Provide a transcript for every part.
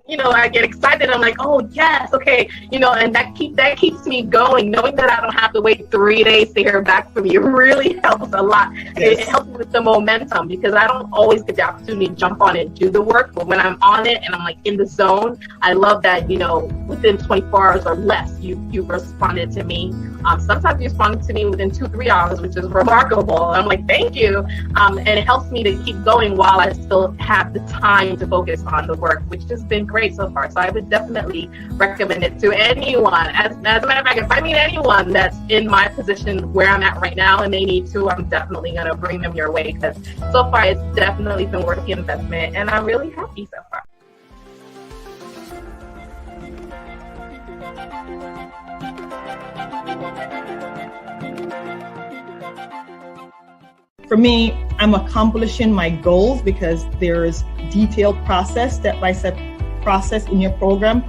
I get excited. I'm like, oh yes, okay, and that keeps me going, knowing that I don't have to wait 3 days to hear back from you really helps a lot. Yes. It helps with the momentum, because I don't always get the opportunity to jump on it and do the work, but when I'm on it and I'm like in the zone, I love that, within 24 hours or less, you responded to me. Sometimes you responded to me within 2-3 hours, which is remarkable. I'm like, thank you. And it helps me to keep going while I still have the time to focus on the work, which has been great so far. So I would definitely recommend it to anyone. As a matter of fact, if I meet anyone that's in my position where I'm at right now and they need to, I'm definitely going to bring them your way, because so far it's definitely been worth the investment, and I'm really happy so far. For me, I'm accomplishing my goals because there is detailed process, step-by-step process in your program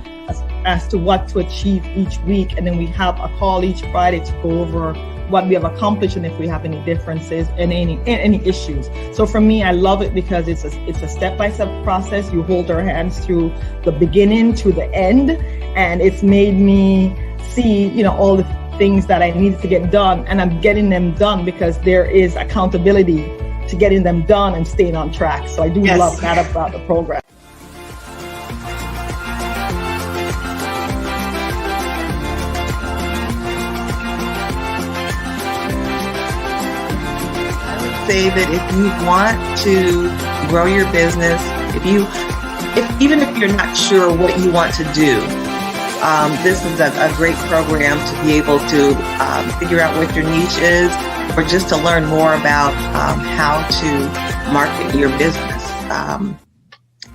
as to what to achieve each week. And then we have a call each Friday to go over what we have accomplished and if we have any differences and any issues. So for me, I love it because it's a step-by-step process. You hold our hands through the beginning to the end, and it's made me see, all the things that I needed to get done, and I'm getting them done because there is accountability to getting them done and staying on track. So I do love that about the program. I would say that if you want to grow your business, even if you're not sure what you want to do, this is a great program to be able to figure out what your niche is, or just to learn more about how to market your business.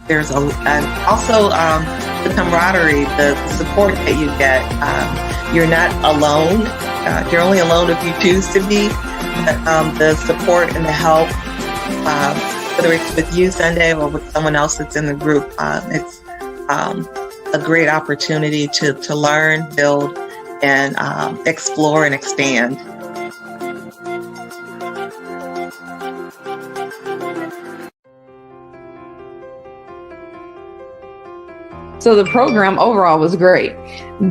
There's also the camaraderie, the support that you get. You're not alone. You're only alone if you choose to be. But the support and the help, whether it's with you, Sunday, or with someone else that's in the group, it's a great opportunity to learn, build, and explore and expand. So the program overall was great.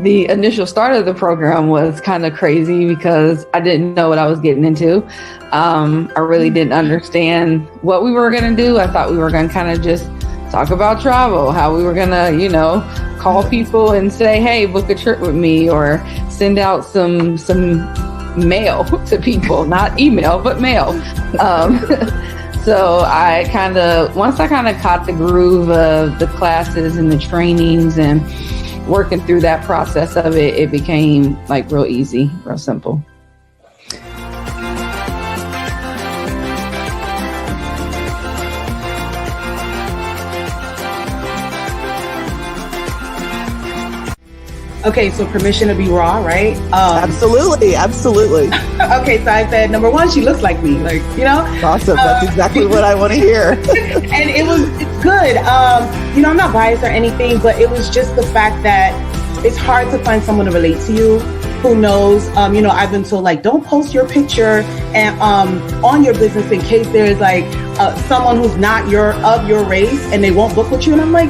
The initial start of the program was kind of crazy because I didn't know what I was getting into. I really didn't understand what we were going to do. I thought we were going to kind of just talk about travel, how we were going to, call people and say, hey, book a trip with me, or send out some mail to people, not email, but mail. So once I caught the groove of the classes and the trainings and working through that process of it, it became like real easy, real simple. Okay, so permission to be raw, right? Absolutely. Okay, so I said, number one, she looks like me, Awesome. That's exactly what I want to hear. And it's good. I'm not biased or anything, but it was just the fact that it's hard to find someone to relate to you who knows. I've been told, don't post your picture and on your business in case there's someone who's not of your race and they won't book with you. And I'm like,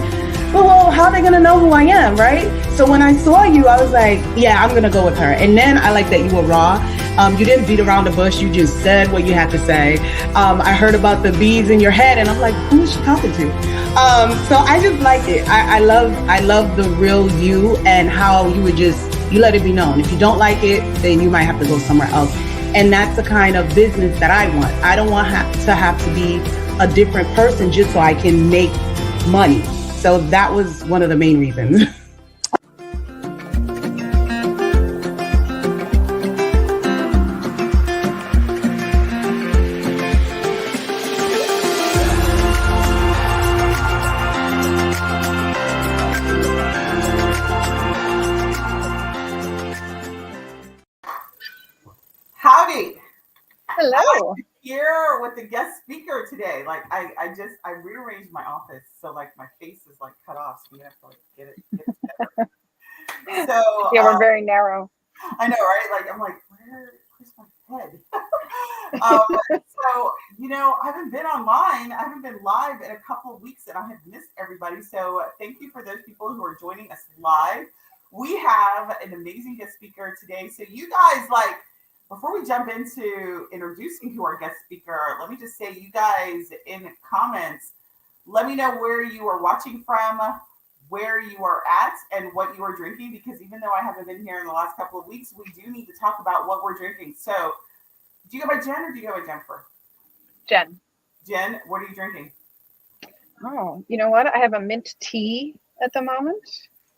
well, how are they going to know who I am, right? So when I saw you, I was like, yeah, I'm going to go with her. And then I like that you were raw. You didn't beat around the bush. You just said what you had to say. I heard about the bees in your head, and I'm like, who is she talking to? So I just like it. I love the real you and how you let it be known. If you don't like it, then you might have to go somewhere else. And that's the kind of business that I want. I don't want to have to be a different person just so I can make money. So that was one of the main reasons. Howdy. Hello. I'm here with the guest speaker today. I rearranged my office so my face is cut off, so you have to get it together. So yeah, we're very narrow. I know, right? I'm like, where's my head? So, I haven't been online. I haven't been live in a couple of weeks and I have missed everybody. So thank you for those people who are joining us live. We have an amazing guest speaker today. So you guys, before we jump into introducing to our guest speaker, let me just say, you guys in comments, let me know where you are watching from, where you are at, and what you are drinking, because even though I haven't been here in the last couple of weeks, we do need to talk about what we're drinking. So do you go by Jen or do you go by Jennifer? Jen. Jen, what are you drinking? Oh, you know what? I have a mint tea at the moment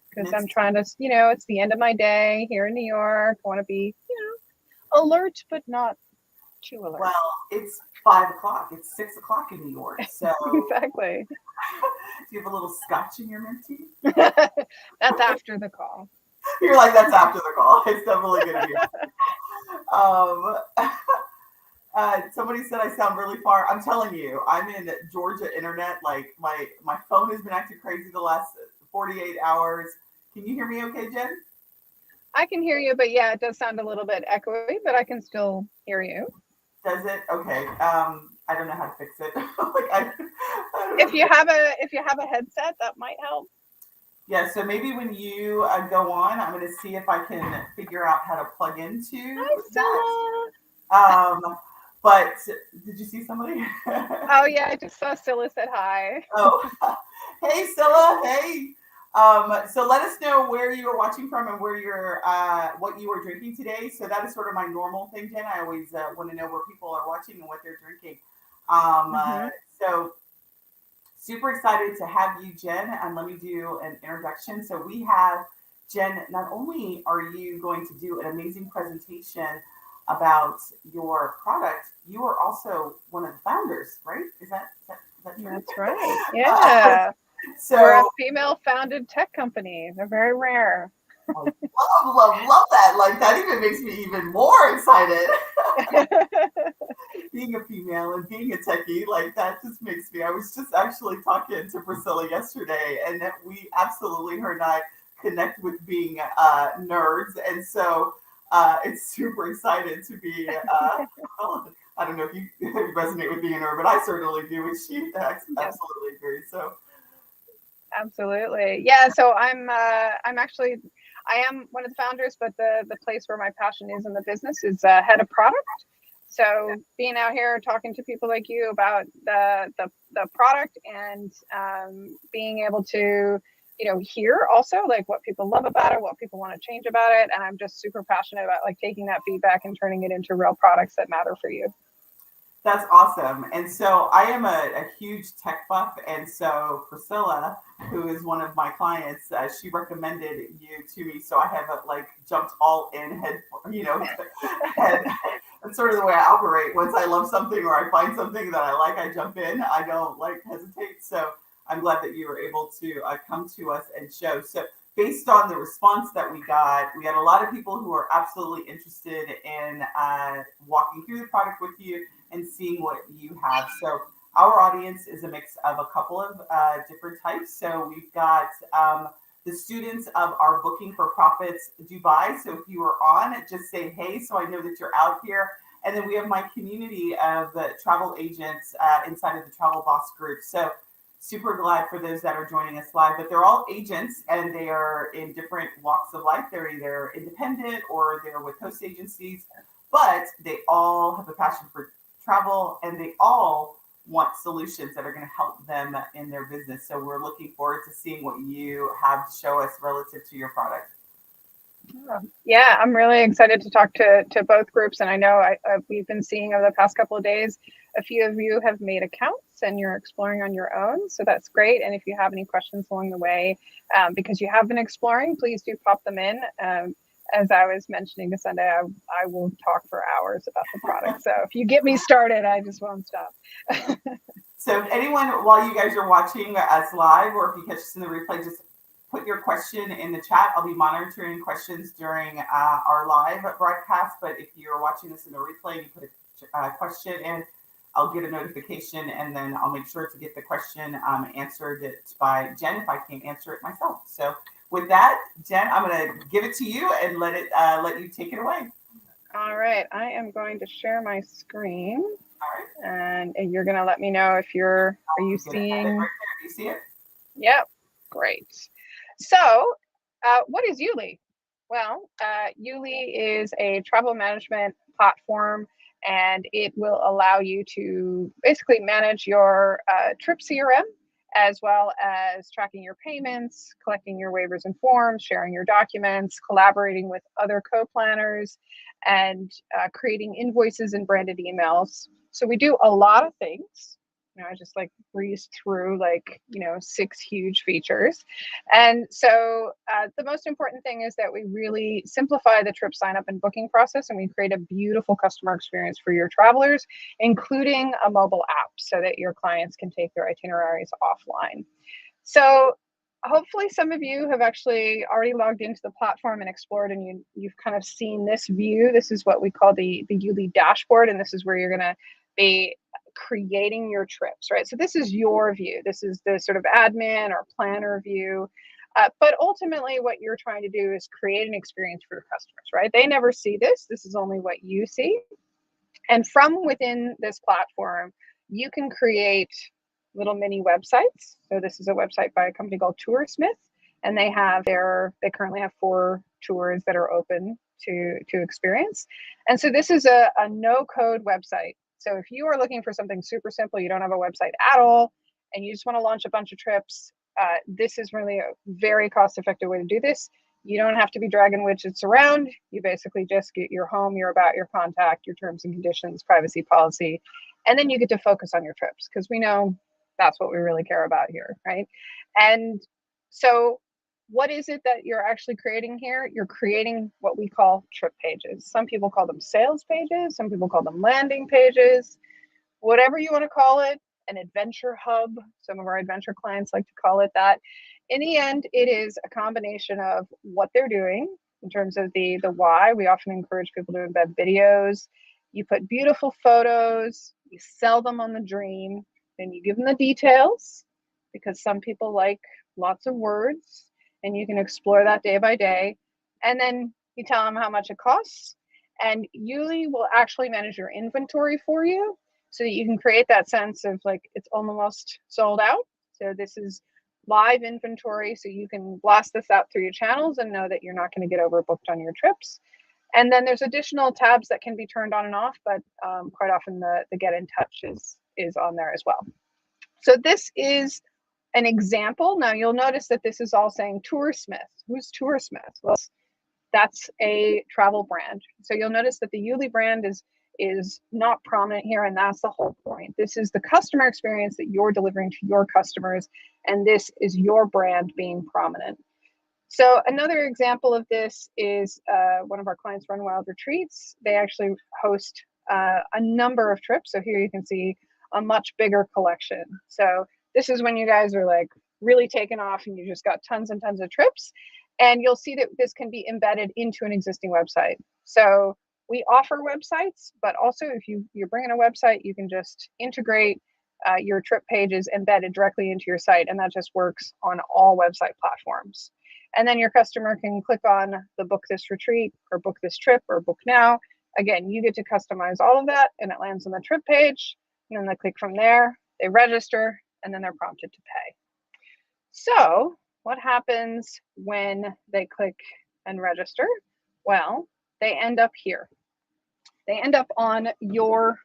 because I'm trying to, it's the end of my day here in New York. I want to be, alert, but not too alert. Well, it's 5 o'clock. It's 6 o'clock in New York. So exactly. Do you have a little scotch in your mint tea? That's after the call. You're like, that's after the call. It's definitely going to be. Somebody said I sound really far. I'm telling you, I'm in Georgia internet. Like my phone has been acting crazy the last 48 hours. Can you hear me okay, Jen? I can hear you, but yeah, it does sound a little bit echoey, but I can still hear you. Does it? Okay. I don't know how to fix it. I don't if you have a headset, that might help. Yeah, so maybe when you go on, I'm going to see if I can figure out how to plug into that. But did you see somebody? Oh yeah, I just saw Scylla said hi. Oh, hey Scylla, hey. So let us know where you are watching from and where you're, what you are drinking today. So that is sort of my normal thing, Jen. I always want to know where people are watching and what they're drinking. So super excited to have you, Jen. And let me do an introduction. So we have Jen. Not only are you going to do an amazing presentation about your product, you are also one of the founders, right? Is that true? That's right. Yeah. So we're a female-founded tech company. They're very rare. love that. Like that even makes me even more excited. Being a female and being a techie, like that just makes me. I was just actually talking to Priscilla yesterday, and that we absolutely, her and I, connect with being nerds, and so it's super excited to be. I don't know if you resonate with being a nerd, but I certainly do, and she absolutely agrees. So. Absolutely. Yeah. So I am one of the founders, but the place where my passion is in the business is head of product. So being out here talking to people like you about the product and being able to, hear also like what people love about it, what people want to change about it. And I'm just super passionate about like taking that feedback and turning it into real products that matter for you. That's awesome. And so I am a huge tech buff. And so Priscilla, who is one of my clients, she recommended you to me. So I have jumped all in head. That's sort of the way I operate. Once I love something or I find something that I like, I jump in. I don't hesitate. So I'm glad that you were able to come to us and show. So based on the response that we had a lot of people who are absolutely interested in walking through the product with you and seeing what you have. So our audience is a mix of a couple of different types. So we've got the students of our Booking for Profits Dubai. So if you are on, just say hey, so I know that you're out here. And then we have my community of travel agents inside of the Travel Boss group. So super glad for those that are joining us live, but they're all agents and they are in different walks of life. They're either independent or they're with host agencies, but they all have a passion for travel and they all want solutions that are going to help them in their business. So we're looking forward to seeing what you have to show us relative to your product. Yeah, I'm really excited to talk to both groups. And I know we've been seeing over the past couple of days, a few of you have made accounts and you're exploring on your own. So that's great. And if you have any questions along the way, because you have been exploring, please do pop them in. As I was mentioning to Sunday, I will talk for hours about the product. So if you get me started, I just won't stop. So if anyone, while you guys are watching us live, or if you catch us in the replay, just put your question in the chat. I'll be monitoring questions during our live broadcast. But if you're watching this in the replay, you put a question in, I'll get a notification, and then I'll make sure to get the question answered by Jen if I can't answer it myself. So with that, Jen, I'm going to give it to you and let you take it away. All right, I am going to share my screen, All right. and you're going to let me know if are you Get it right seeing? there. You see it? Yep, great. So, what is Youli? Well, Youli is a travel management platform, and it will allow you to basically manage your trip CRM, as well as tracking your payments, collecting your waivers and forms, sharing your documents, collaborating with other co-planners, and creating invoices and branded emails. So we do a lot of things. I just like breezed through 6 huge features. And so the most important thing is that we really simplify the trip sign up and booking process, and we create a beautiful customer experience for your travelers, including a mobile app so that your clients can take their itineraries offline. So hopefully some of you have actually already logged into the platform and explored, and you've kind of seen this view. This is what we call the Uli Dashboard, and this is where you're going to be creating your trips, right? So this is your view. This is the sort of admin or planner view. But ultimately what you're trying to do is create an experience for your customers, right? They never see this. This is only what you see. And from within this platform, you can create little mini websites. So this is a website by a company called Toursmith, and they currently have 4 tours that are open to experience. And so this is a no-code website. So if you are looking for something super simple, you don't have a website at all, and you just want to launch a bunch of trips, this is really a very cost-effective way to do this. You don't have to be dragging widgets around. You basically just get your home, your about, your contact, your terms and conditions, privacy policy, and then you get to focus on your trips, because we know that's what we really care about here, right? And so what is it that you're actually creating here? You're creating what we call trip pages. Some people call them sales pages. Some people call them landing pages. Whatever you want to call it, an adventure hub. Some of our adventure clients like to call it that. In the end, it is a combination of what they're doing in terms of the why. We often encourage people to embed videos. You put beautiful photos, you sell them on the dream, and you give them the details, because some people like lots of words, and you can explore that day by day. And then you tell them how much it costs, and Youli will actually manage your inventory for you, so that you can create that sense of like it's almost sold out. So this is live inventory, so you can blast this out through your channels and know that you're not going to get overbooked on your trips. And then there's additional tabs that can be turned on and off, but quite often the get in touch is on there as well. So this is an example. Now you'll notice that this is all saying Toursmith. Who's Toursmith? Well, that's a travel brand. So you'll notice that the Youli brand is not prominent here, and that's the whole point. This is the customer experience that you're delivering to your customers, and this is your brand being prominent. So another example of this is one of our clients, Run Wild Retreats. They actually host a number of trips. So here you can see a much bigger collection. So this is when you guys are like really taking off and you just got tons and tons of trips. And you'll see that this can be embedded into an existing website. So we offer websites, but also if you're bringing a website, you can just integrate your trip pages embedded directly into your site, and that just works on all website platforms. And then your customer can click on the book this retreat or book this trip or book now. Again, you get to customize all of that, and it lands on the trip page, and then they click from there, they register, and then they're prompted to pay. So what happens when they click and register? Well, they end up here. They end up on your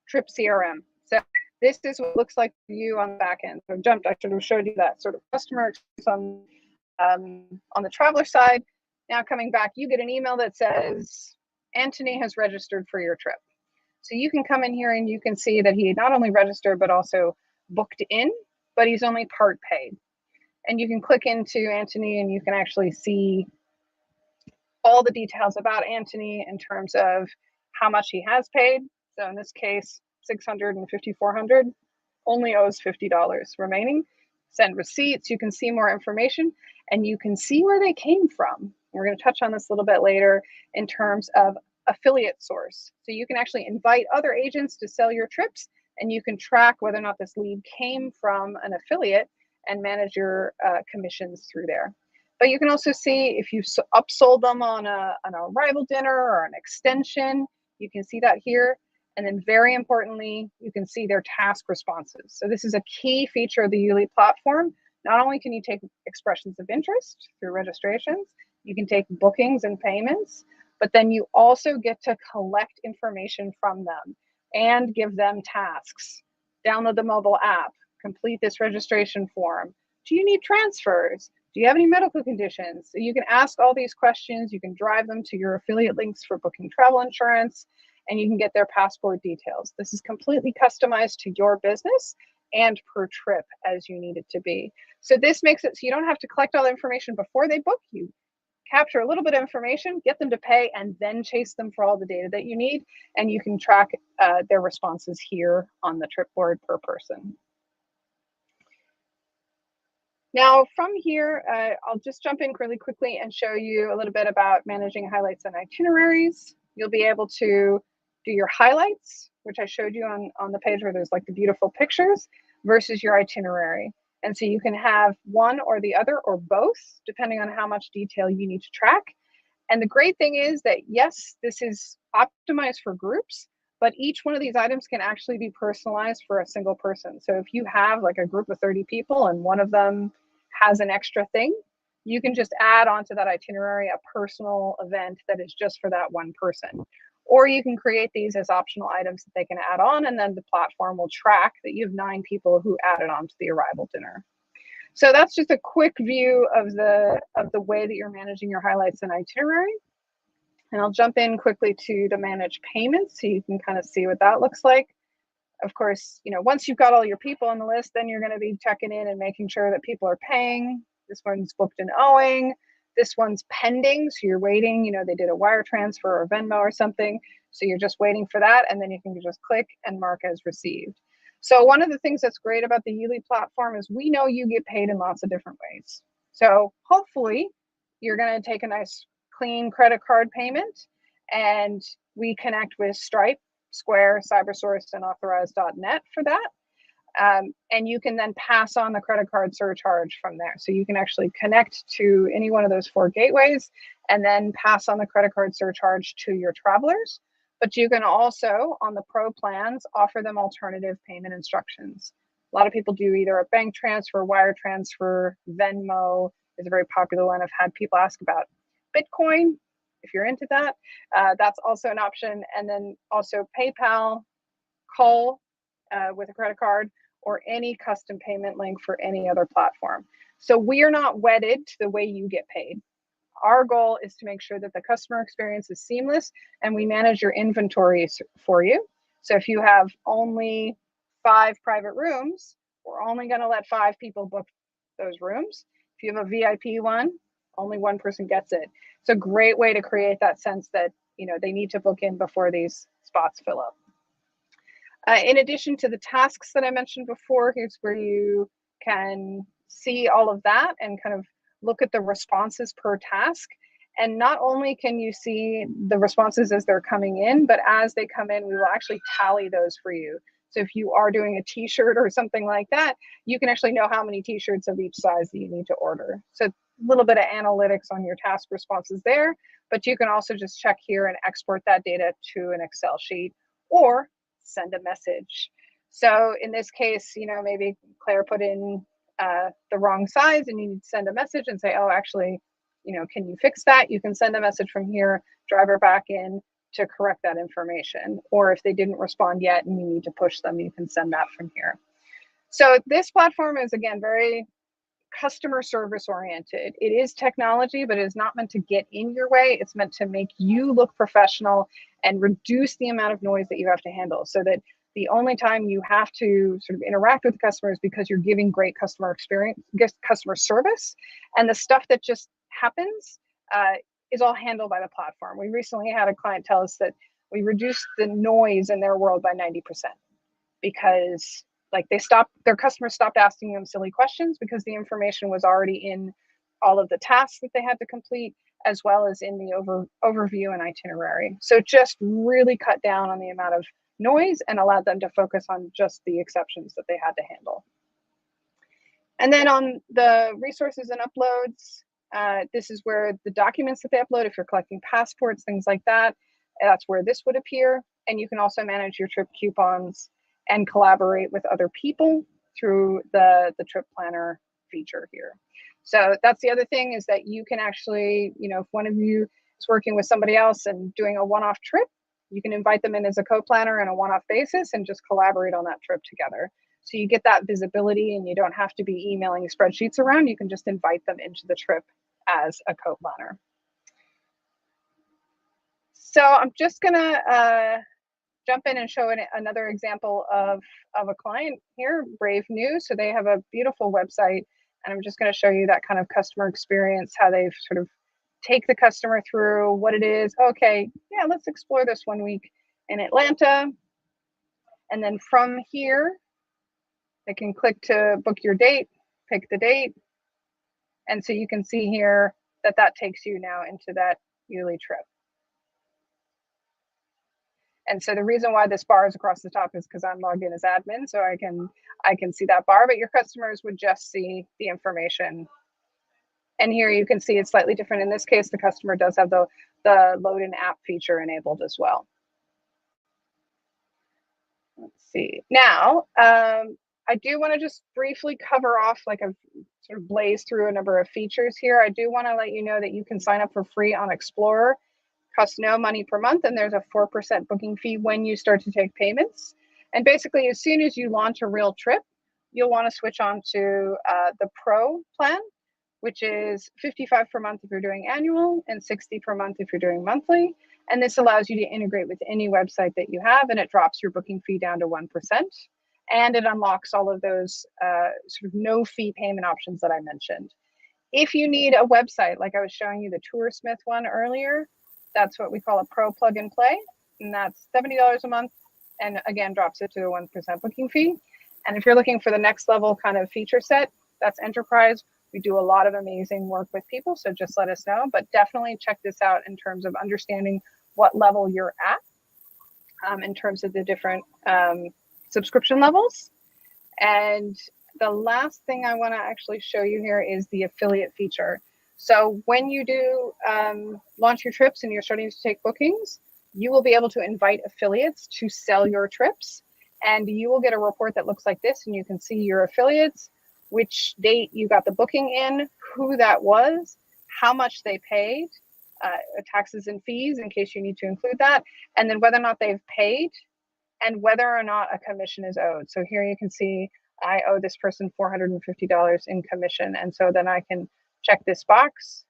trip CRM. So this is what it looks like for you on the back end. So I should have showed you that sort of customer experience on the traveler side. Now coming back, you get an email that says, Anthony has registered for your trip. So you can come in here and you can see that he not only registered, but also booked in, but he's only part paid. And you can click into Anthony and you can actually see all the details about Anthony in terms of how much he has paid. So in this case, $600 and $5,400, only owes $50 remaining. Send receipts, you can see more information, and you can see where they came from. We're going to touch on this a little bit later in terms of affiliate source. So you can actually invite other agents to sell your trips, and you can track whether or not this lead came from an affiliate and manage your commissions through there. But you can also see if you upsold them on an arrival dinner or an extension, you can see that here. And then very importantly, you can see their task responses. So this is a key feature of the Youli platform. Not only can you take expressions of interest through registrations, you can take bookings and payments, but then you also get to collect information from them and give them tasks. Download the mobile app, complete this registration form. Do you need transfers? Do you have any medical conditions? So you can ask all these questions. You can drive them to your affiliate links for booking travel insurance, and you can get their passport details. This is completely customized to your business and per trip as you need it to be. So this makes it so you don't have to collect all the information before they book you. Capture a little bit of information, get them to pay, and then chase them for all the data that you need. And you can track their responses here on the trip board per person. Now from here, I'll just jump in really quickly and show you a little bit about managing highlights and itineraries. You'll be able to do your highlights, which I showed you on the page where there's like the beautiful pictures, versus your itinerary. And so you can have one or the other or both, depending on how much detail you need to track. And the great thing is that, yes, this is optimized for groups, but each one of these items can actually be personalized for a single person. So if you have like a group of 30 people and one of them has an extra thing, you can just add onto that itinerary a personal event that is just for that one person. Or you can create these as optional items that they can add on, and then the platform will track that you have 9 people who added on to the arrival dinner. So that's just a quick view of the way that you're managing your highlights and itinerary. And I'll jump in quickly to manage payments so you can kind of see what that looks like. Of course, you know, once you've got all your people on the list, then you're going to be checking in and making sure that people are paying. This one's booked and owing. This one's pending, so you're waiting. You know, they did a wire transfer or Venmo or something, so you're just waiting for that, and then you can just click and mark as received. So one of the things that's great about the Youli platform is we know you get paid in lots of different ways. So hopefully you're going to take a nice clean credit card payment, and we connect with Stripe, Square, CyberSource, and Authorize.net for that. And you can then pass on the credit card surcharge from there. So you can actually connect to any one of those 4 gateways and then pass on the credit card surcharge to your travelers. But you can also, on the pro plans, offer them alternative payment instructions. A lot of people do either a bank transfer, wire transfer, Venmo is a very popular one. I've had people ask about Bitcoin. If you're into that, that's also an option. And then also PayPal, call with a credit card, or any custom payment link for any other platform. So we are not wedded to the way you get paid. Our goal is to make sure that the customer experience is seamless, and we manage your inventory for you. So if you have only 5 private rooms, we're only going to let 5 people book those rooms. If you have a VIP one, only one person gets it. It's a great way to create that sense that, you know, they need to book in before these spots fill up. In addition to the tasks that I mentioned before, here's where you can see all of that and kind of look at the responses per task. And not only can you see the responses as they're coming in, but as they come in, we will actually tally those for you. So if you are doing a t-shirt or something like that, you can actually know how many t-shirts of each size that you need to order. So a little bit of analytics on your task responses there, but you can also just check here and export that data to an Excel sheet or send a message. So in this case, you know, maybe Claire put in the wrong size and you need to send a message and say, oh, actually, you know, can you fix that? You can send a message from here, drive her back in to correct that information. Or if they didn't respond yet and you need to push them, you can send that from here. So this platform is, again, very customer service oriented. It is technology, but it is not meant to get in your way. It's meant to make you look professional and reduce the amount of noise that you have to handle, so that the only time you have to sort of interact with customers because you're giving great customer experience, customer service, and the stuff that just happens is all handled by the platform. We recently had a client tell us that we reduced the noise in their world by 90% because like their customers stopped asking them silly questions because the information was already in all of the tasks that they had to complete, as well as in the overview and itinerary. So just really cut down on the amount of noise and allowed them to focus on just the exceptions that they had to handle. And then on the resources and uploads, This is where the documents that they upload, if you're collecting passports, things like that, that's where this would appear. And you can also manage your trip coupons and collaborate with other people through the trip planner feature here. So that's the other thing, is that you can actually, if one of you is working with somebody else and doing a one-off trip, you can invite them in as a co-planner on a one-off basis and just collaborate on that trip together. So you get that visibility, and you don't have to be emailing spreadsheets around. You can just invite them into the trip as a co-planner. So I'm just gonna jump in and show another example of a client here, Brave New. So they have a beautiful website, and I'm just going to show you that kind of customer experience, how they've sort of take the customer through what it is. Okay, yeah, let's explore this 1 week in Atlanta. And then from here, they can click to book your date, pick the date. And so you can see here that that takes you now into that Youli trip. And so the reason why this bar is across the top is because I'm logged in as admin, so I can see that bar, but your customers would just see the information. And here you can see it's slightly different. In this case, the customer does have the load in app feature enabled as well. Let's see. Now, I do want to just briefly cover off, like I've sort of blazed through a number of features here. I do want to let you know that you can sign up for free on Explorer. Costs no money per month, and there's a 4% booking fee when you start to take payments. And basically, as soon as you launch a real trip, you'll want to switch on to the Pro plan, which is $55 per month if you're doing annual and $60 per month if you're doing monthly. And this allows you to integrate with any website that you have, and it drops your booking fee down to 1%. And it unlocks all of those sort of no fee payment options that I mentioned. If you need a website, like I was showing you the Toursmith one earlier, that's what we call a Pro plug and play. And that's $70 a month. And again, drops it to a 1% booking fee. And if you're looking for the next level kind of feature set, that's Enterprise. We do a lot of amazing work with people, so just let us know. But definitely check this out in terms of understanding what level you're at in terms of the different subscription levels. And the last thing I want to actually show you here is the affiliate feature. So when you do launch your trips and you're starting to take bookings, you will be able to invite affiliates to sell your trips. And you will get a report that looks like this, and you can see your affiliates, which date you got the booking in, who that was, how much they paid, taxes and fees in case you need to include that, and then whether or not they've paid and whether or not a commission is owed. So here you can see I owe this person $450 in commission. And so then I can check this box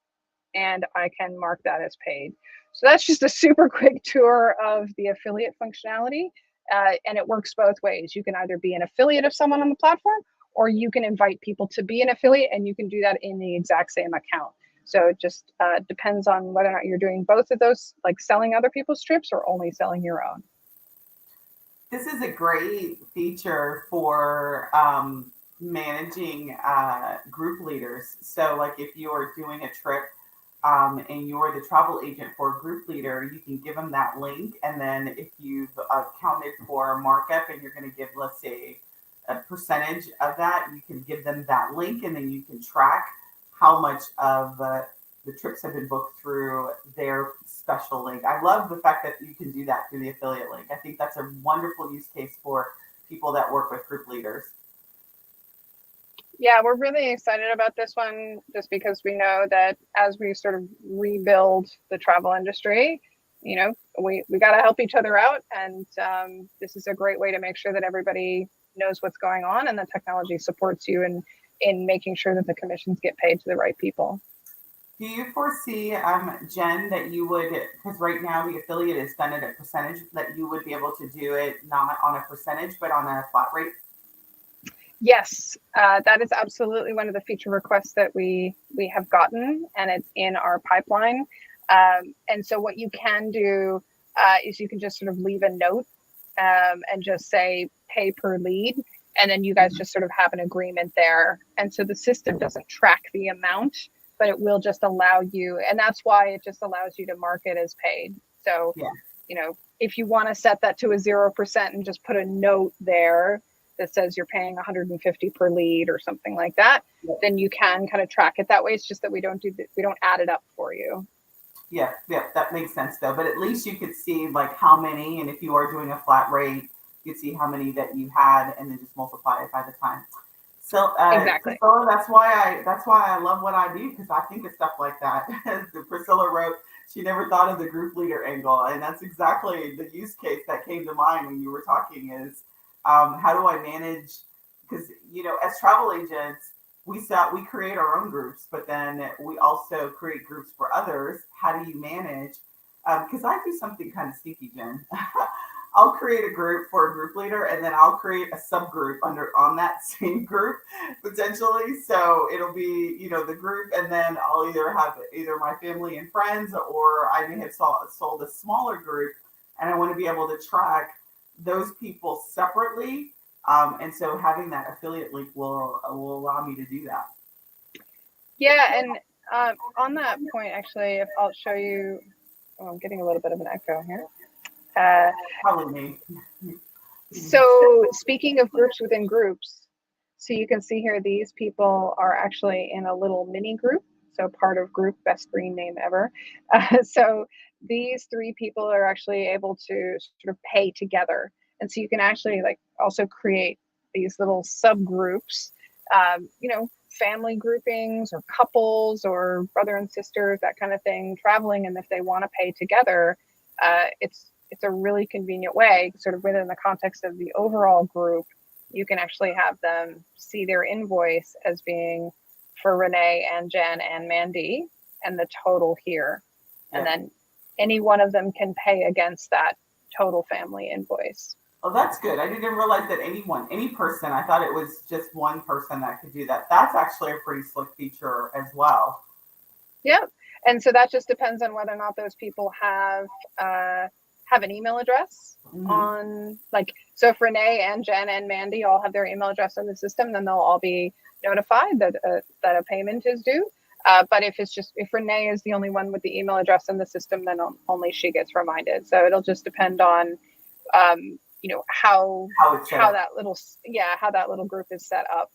and I can mark that as paid. So that's just a super quick tour of the affiliate functionality. And it works both ways. You can either be an affiliate of someone on the platform, or you can invite people to be an affiliate, and you can do that in the exact same account. So it just depends on whether or not you're doing both of those, like selling other people's trips or only selling your own. This is a great feature for managing group leaders. So like if you're doing a trip and you're the travel agent for a group leader, you can give them that link. And then if you've accounted for markup and you're going to give, let's say, a percentage of that, you can give them that link, and then you can track how much of the trips have been booked through their special link. I love the fact that you can do that through the affiliate link. I think that's a wonderful use case for people that work with group leaders. Yeah, we're really excited about this one just because we know that as we sort of rebuild the travel industry, you know, we got to help each other out. And this is a great way to make sure that everybody knows what's going on and the technology supports you in making sure that the commissions get paid to the right people. Do you foresee, Jen, that you would, because right now the affiliate is done at a percentage, that you would be able to do it not on a percentage, but on a flat rate? Yes, that is absolutely one of the feature requests that we have gotten, and it's in our pipeline. And so what you can do is you can just sort of leave a note and just say pay per lead. And then you guys just sort of have an agreement there. And so the system doesn't track the amount, but it will just allow you. And that's why it just allows you to mark it as paid. So, you know, if you want to set that to a 0% and just put a note there that says you're paying 150 per lead or something like that, then you can kind of track it that way. It's just that we don't add it up for you. Yeah, that makes sense though. But at least you could see like how many, and if you are doing a flat rate, you could see how many that you had, and then just multiply it by the time. So Exactly. Priscilla, that's why I love what I do, because I think of stuff like that. Priscilla wrote she never thought of the group leader angle, and that's exactly the use case that came to mind when you were talking. Is how do I manage? Because as travel agents, we create our own groups, but then we also create groups for others. How do you manage? Because I do something kind of sneaky, Jen. I'll create a group for a group leader, and then I'll create a subgroup on that same group potentially. So it'll be, the group, and then I'll either have my family and friends, or I may have sold a smaller group, and I want to be able to track those people separately. And so having that affiliate link will allow me to do that. Yeah, and on that point, actually, if I'll show you, I'm getting a little bit of an echo here. Probably me. So speaking of groups within groups, so you can see here, these people are actually in a little mini group. So part of group, best green name ever. So these 3 people are actually able to sort of pay together. And so you can actually also create these little subgroups, family groupings or couples or brother and sisters, that kind of thing, traveling. And if they want to pay together, it's a really convenient way, sort of within the context of the overall group. You can actually have them see their invoice as being for Renee and Jen and Mandy, and the total here. Yeah. And then any one of them can pay against that total family invoice. Oh, that's good. I didn't realize that any person, I thought it was just one person that could do that. That's actually a pretty slick feature as well. Yep. And so that just depends on whether or not those people have an email address on, so if Renee and Jen and Mandy all have their email address in the system, then they'll all be notified that a payment is due. But if Renee is the only one with the email address in the system, then only she gets reminded. So it'll just depend on, how that little group is set up.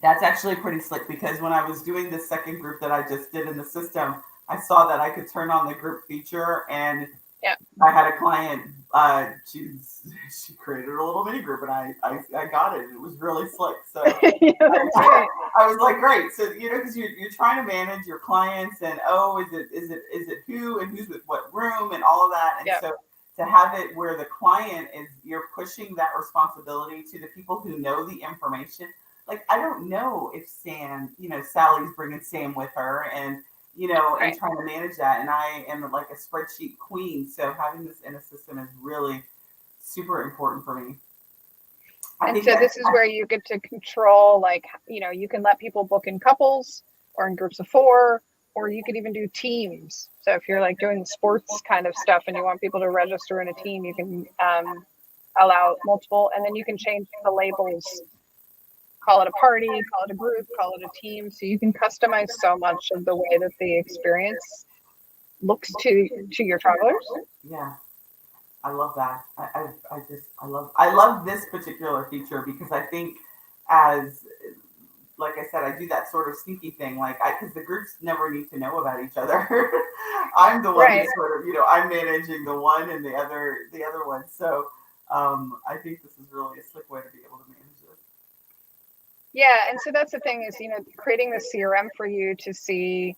That's actually pretty slick, because when I was doing the second group that I just did in the system, I saw that I could turn on the group feature, and I had a client, she created a little mini group, and I got it. It was really slick. So I was like, great. So, because you're trying to manage your clients, and is it who and who's with what room and all of that. And so to have it where the client you're pushing that responsibility to the people who know the information. Like, I don't know if Sally's bringing Sam with her, and and trying to manage that. And I am like a spreadsheet queen. So having this in a system is really super important for me. And so this is where you get to control, you can let people book in couples or in groups of 4, or you could even do teams. So if you're doing sports kind of stuff and you want people to register in a team, you can allow multiple, and then you can change the labels. Call it a party, call it a group, call it a team. So you can customize so much of the way that the experience looks to your travelers. Yeah, I love that. I love this particular feature, because I think, as like I said, I do that sort of sneaky thing, because the groups never need to know about each other. I'm the one who sort of, I'm managing the one and the other one. So I think this is really a slick way to be able to manage this. Yeah, and so that's the thing is, creating the CRM for you to see,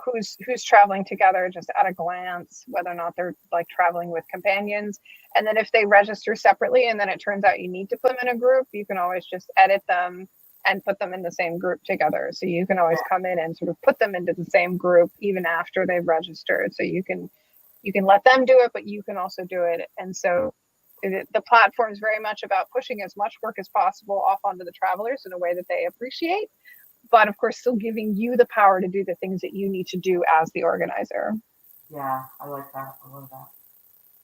who's traveling together just at a glance, whether or not they're traveling with companions. And then if they register separately and then it turns out you need to put them in a group, you can always just edit them and put them in the same group together. So you can always come in and sort of put them into the same group even after they've registered. So you can let them do it, but you can also do it. And so the platform is very much about pushing as much work as possible off onto the travelers in a way that they appreciate, but of course still giving you the power to do the things that you need to do as the organizer. Yeah, I like that. I love that.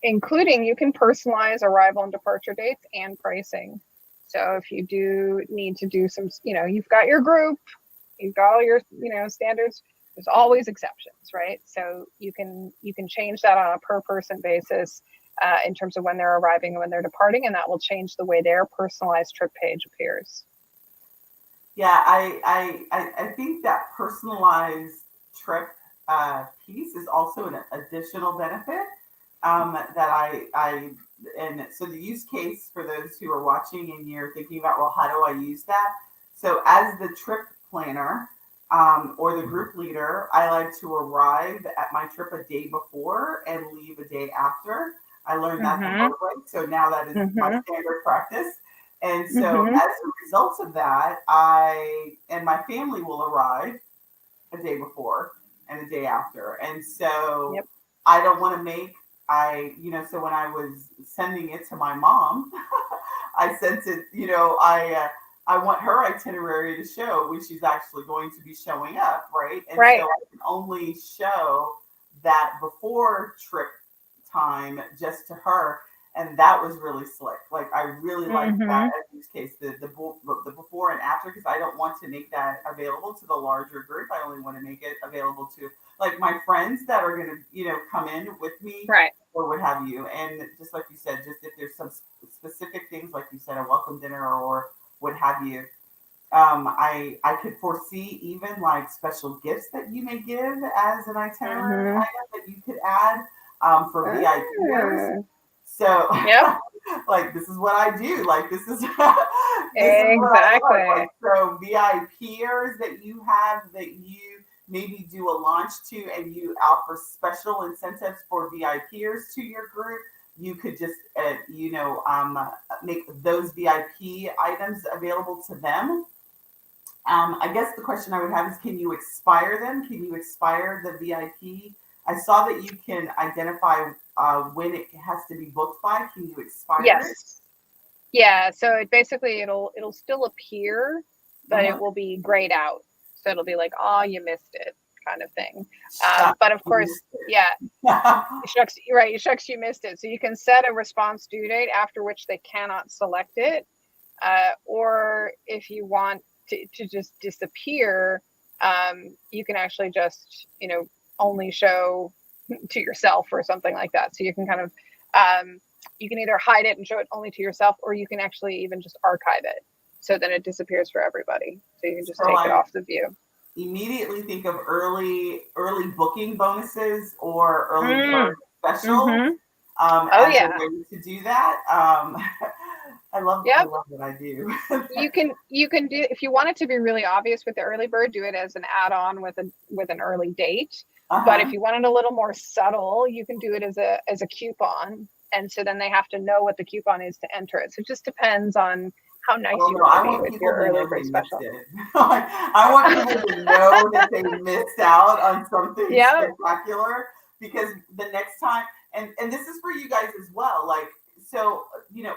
Including, you can personalize arrival and departure dates and pricing. So if you do need to do some, you've got your group, you've got all your, standards, there's always exceptions, right? So you can change that on a per person basis. in terms of when they're arriving and when they're departing, and that will change the way their personalized trip page appears. Yeah, I think that personalized trip piece is also an additional benefit and so the use case for those who are watching and you're thinking about, well, how do I use that? So as the trip planner or the group leader, I like to arrive at my trip a day before and leave a day after. I learned that the hard way, so now that is my standard practice. And so as a result of that, I and my family will arrive a day before and a day after. And so I don't want to make, so when I was sending it to my mom, I sent it, I want her itinerary to show when she's actually going to be showing up, right? And so I can only show that before trip time just to her. And that was really slick. Like, I really like that use case, the before and after, because I don't want to make that available to the larger group. I only want to make it available to like my friends that are going to, come in with me or what have you. And just like you said, just if there's some specific things, like you said, a welcome dinner or what have you, I could foresee even like special gifts that you may give as an itinerary item that you could add for VIPers. So, like, this is what I do. Like, this is exactly. Like, so VIPers that you have that you maybe do a launch to, and you offer special incentives for VIPers to your group. You could just, make those VIP items available to them. I guess the question I would have is, can you expire them? Can you expire the VIP? I saw that you can identify when it has to be booked by. Can you expire it? Yeah. So it basically it'll still appear, but it will be grayed out. So it'll be like, oh, you missed it, kind of thing. But of course, shucks, you're right. Shucks, you missed it. So you can set a response due date after which they cannot select it, or if you want to just disappear, you can actually just only show to yourself or something like that. So you can kind of you can either hide it and show it only to yourself, or you can actually even just archive it so then it disappears for everybody. So you can just take it off the view. Immediately think of early booking bonuses or early bird specials as a way to do that. I love what I do. you can do, if you want it to be really obvious with the early bird, do it as an add-on with an early date. But if you want it a little more subtle, you can do it as a coupon, and so then they have to know what the coupon is to enter it. So it just depends on how nice you want to be with your early bird special. I want people to know that they missed out on something spectacular, because the next time, and this is for you guys as well, like, so,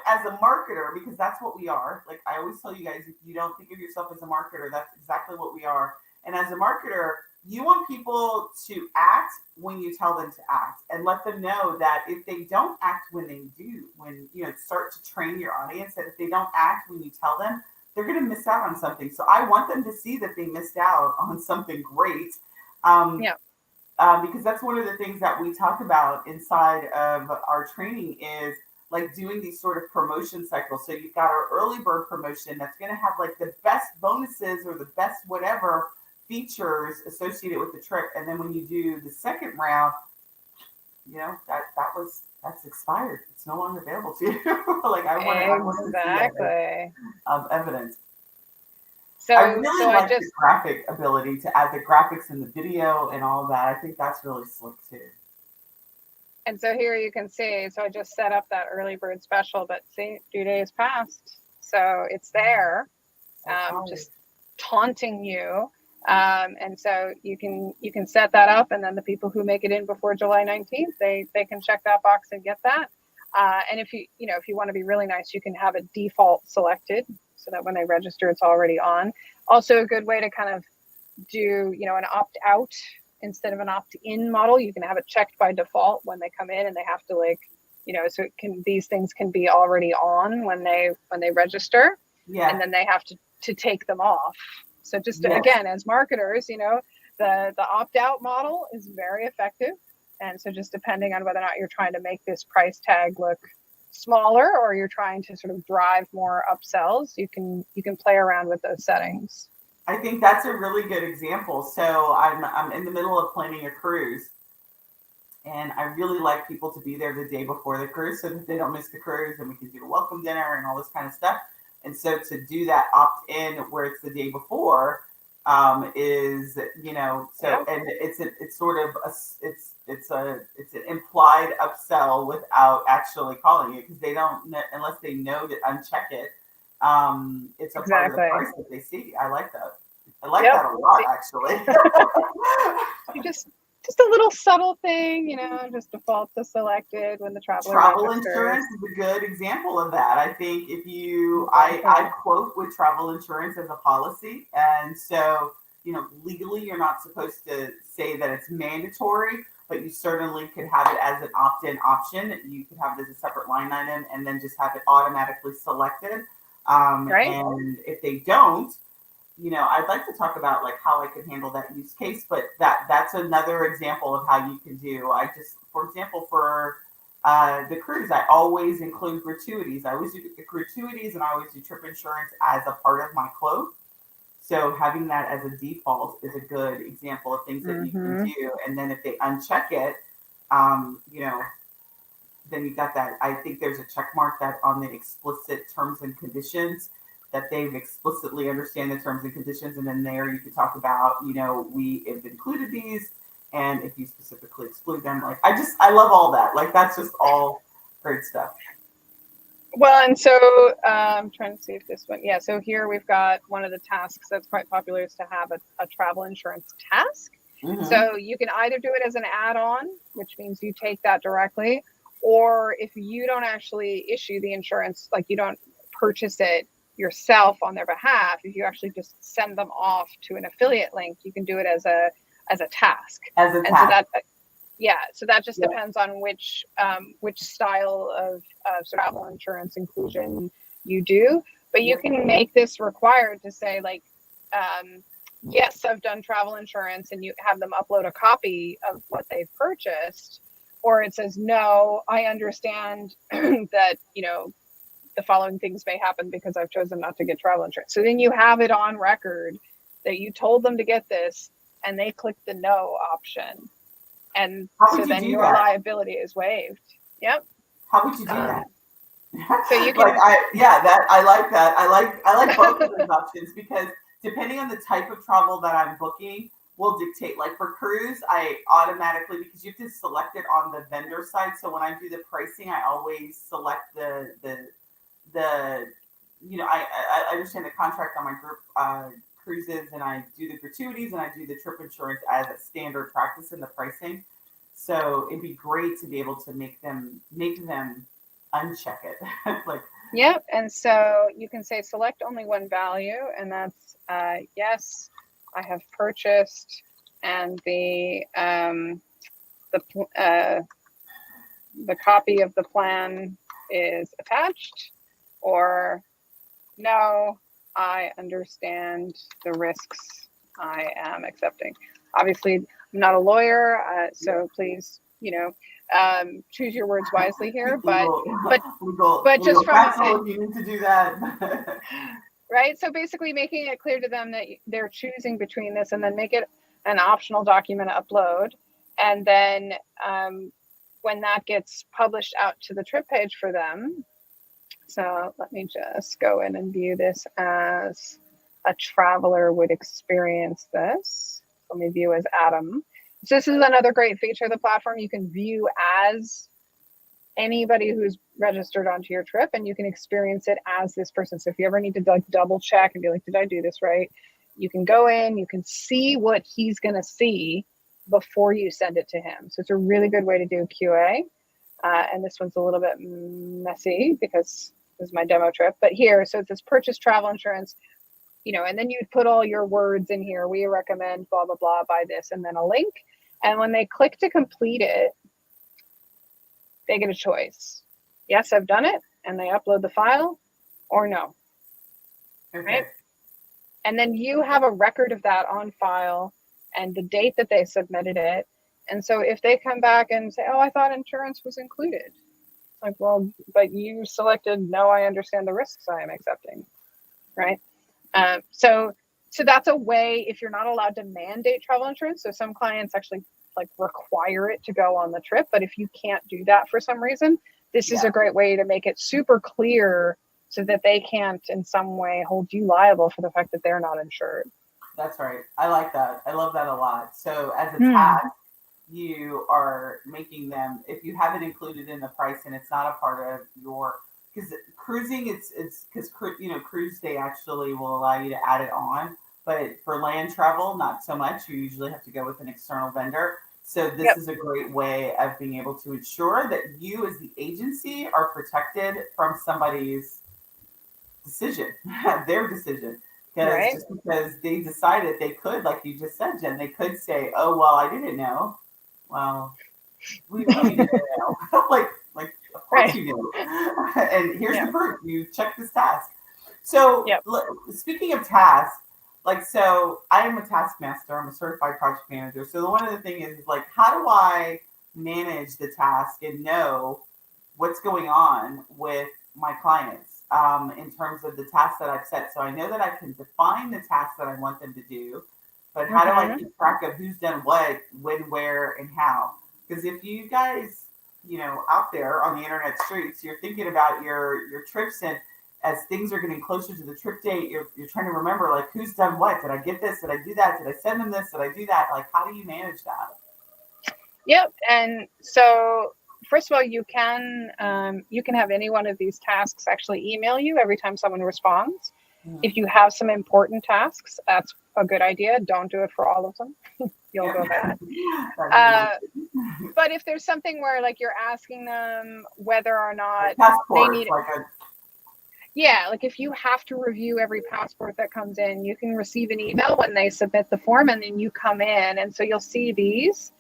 as a marketer, because that's what we are, like I always tell you guys, if you don't think of yourself as a marketer, that's exactly what we are. And as a marketer, you want people to act when you tell them to act, and let them know that if they don't act when they do, when start to train your audience, that if they don't act when you tell them, they're going to miss out on something. So I want them to see that they missed out on something great. Because that's one of the things that we talk about inside of our training is like doing these sort of promotion cycles. So you've got our early bird promotion that's going to have like the best bonuses or the best whatever features associated with the trip, and then when you do the second round, that's expired. It's no longer available to you. Like I want to see evidence. So I really like the graphic ability to add the graphics and the video and all of that. I think that's really slick too. And so here you can see, so I just set up that early bird special, but see, due date is passed. So it's there, just taunting you. And so you can set that up, and then the people who make it in before July 19th, they can check that box and get that. And if you want to be really nice, you can have it default selected so that when they register, it's already on. Also a good way to kind of do, an opt out instead of an opt-in model. You can have it checked by default when they come in, and they have to so these things can be already on when they register, and then they have to take them off. So just again, as marketers, the opt-out model is very effective. And so just depending on whether or not you're trying to make this price tag look smaller or you're trying to sort of drive more upsells, you can play around with those settings. I think that's a really good example. So I'm in the middle of planning a cruise, and I really like people to be there the day before the cruise so that they don't miss the cruise, and we can do a welcome dinner and all this kind of stuff. And so to do that opt in where it's the day before is, you know, so, and it's sort of it's an implied upsell without actually calling it, because they don't, unless they know to uncheck it. It's a part of the price that they see. I like that. I like that a lot, actually. You just a little subtle thing, you know, just default to selected when the traveler registers. Insurance is a good example of that. I think if you, I quote with travel insurance as a policy. And so, you know, legally you're not supposed to say that it's mandatory, but you certainly could have it as an opt-in option. You could have it as a separate line item and then just have it automatically selected. And if they don't, you know, I'd like to talk about like how I could handle that use case, but that's another example of how you can do. I just, for example, for the cruise, I always include gratuities. I always do gratuities, and I always do trip insurance as a part of my quote. So having that as a default is a good example of things that you can do. And then if they uncheck it, you know, then you got that. I think there's a check mark that on the explicit terms and conditions, that they've explicitly understand the terms and conditions. And then there you could talk about, you know, we have included these, and if you specifically exclude them, like, I love all that. Like, that's just all great stuff. Well, and so I'm trying to see if this one, so here we've got one of the tasks that's quite popular is to have a travel insurance task. So you can either do it as an add-on, which means you take that directly, or if you don't actually issue the insurance, like you don't purchase it yourself on their behalf, if you actually just send them off to an affiliate link, you can do it as a task. So that just depends on which style of travel insurance inclusion you do. But you can make this required to say, like, yes, I've done travel insurance, and you have them upload a copy of what they've purchased, or it says, no, I understand that, you know, the following things may happen because I've chosen not to get travel insurance. So then you have it on record that you told them to get this, and they click the no option. And so then your liability is waived. Yep. How would you do that? So you can, I like that. I like both of those options, because depending on the type of travel that I'm booking will dictate. Like for cruise, I automatically, because you have to select it on the vendor side. So when I do the pricing, I always select the you know, I understand the contract on my group cruises, and I do the gratuities, and I do the trip insurance as a standard practice in the pricing. So it'd be great to be able to make them uncheck it. Like, yep. And so you can say select only one value, and that's yes, I have purchased, and the copy of the plan is attached, or no, I understand the risks I am accepting. Obviously, I'm not a lawyer, so please, you know, choose your words wisely here. But just from you need to do that. Right. So basically, making it clear to them that they're choosing between this, and then make it an optional document upload, and then when that gets published out to the trip page for them. So let me just go in and view this as a traveler would experience this. Let me view as Adam. So this is another great feature of the platform. You can view as anybody who's registered onto your trip, and you can experience it as this person. So if you ever need to like double check and be like, did I do this right? You can go in, you can see what he's going to see before you send it to him. So it's a really good way to do QA. And this one's a little bit messy because this is my demo trip, but here, so it says purchase travel insurance, you know, and then you put all your words in here. We recommend blah, blah, blah, buy this, and then a link. And when they click to complete it, they get a choice. Yes, I've done it. And they upload the file, or no. Okay. Right? And then you have a record of that on file, and the date that they submitted it, And so if they come back and say, oh, I thought insurance was included. Like, well, but you selected, no, I understand the risks I am accepting, right? So that's a way, if you're not allowed to mandate travel insurance, so some clients actually like require it to go on the trip, but if you can't do that for some reason, this is a great way to make it super clear so that they can't in some way hold you liable for the fact that they're not insured. That's right. I like that. I love that a lot. So as a task, you are making them, if you have it included in the price and it's not a part of your, because cruising, it's because, you know, cruise day actually will allow you to add it on. But for land travel, not so much. You usually have to go with an external vendor. So this is a great way of being able to ensure that you as the agency are protected from somebody's decision, their decision. Because just because they decided they could, like you just said, Jen, they could say, oh, well, I didn't know. Well, we really didn't know. like, of course you knew. And here's the proof. You checked this task. So speaking of tasks, like, so I am a taskmaster. I'm a certified project manager. So one of the things is like, how do I manage the task and know what's going on with my clients in terms of the tasks that I've set? So I know that I can define the tasks that I want them to do, but how do I keep track of who's done what, when, where, and how? Because if you guys, you know, out there on the internet streets, you're thinking about your trips, and as things are getting closer to the trip date, you're trying to remember, like, who's done what? Did I get this? Did I do that? Did I send them this? Did I do that? Like, how do you manage that? Yep. And so first of all, you can have any one of these tasks actually email you every time someone responds. If you have some important tasks, that's a good idea. Don't do it for all of them. You'll go bad. But if there's something where like you're asking them whether or not they need like if you have to review every passport that comes in, you can receive an email when they submit the form, and then you come in, and so you'll see these.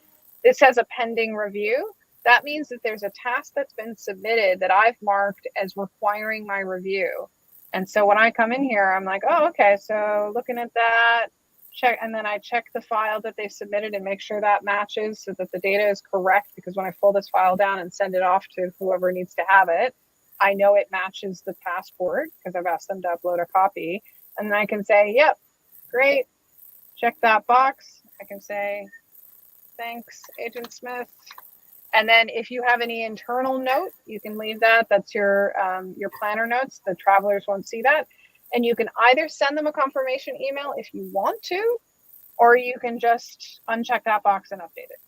This says a pending review. That means that there's a task that's been submitted that I've marked as requiring my review. And so when I come in here, I'm like, oh, okay, so looking at that, check, and then I check the file that they submitted and make sure that matches so that the data is correct, because when I pull this file down and send it off to whoever needs to have it, I know it matches the passport because I've asked them to upload a copy. And then I can say, yep, great, check that box. I can say, thanks, Agent Smith. And then if you have any internal note, you can leave that. That's your planner notes. The travelers won't see that. And you can either send them a confirmation email if you want to, or you can just uncheck that box and update it.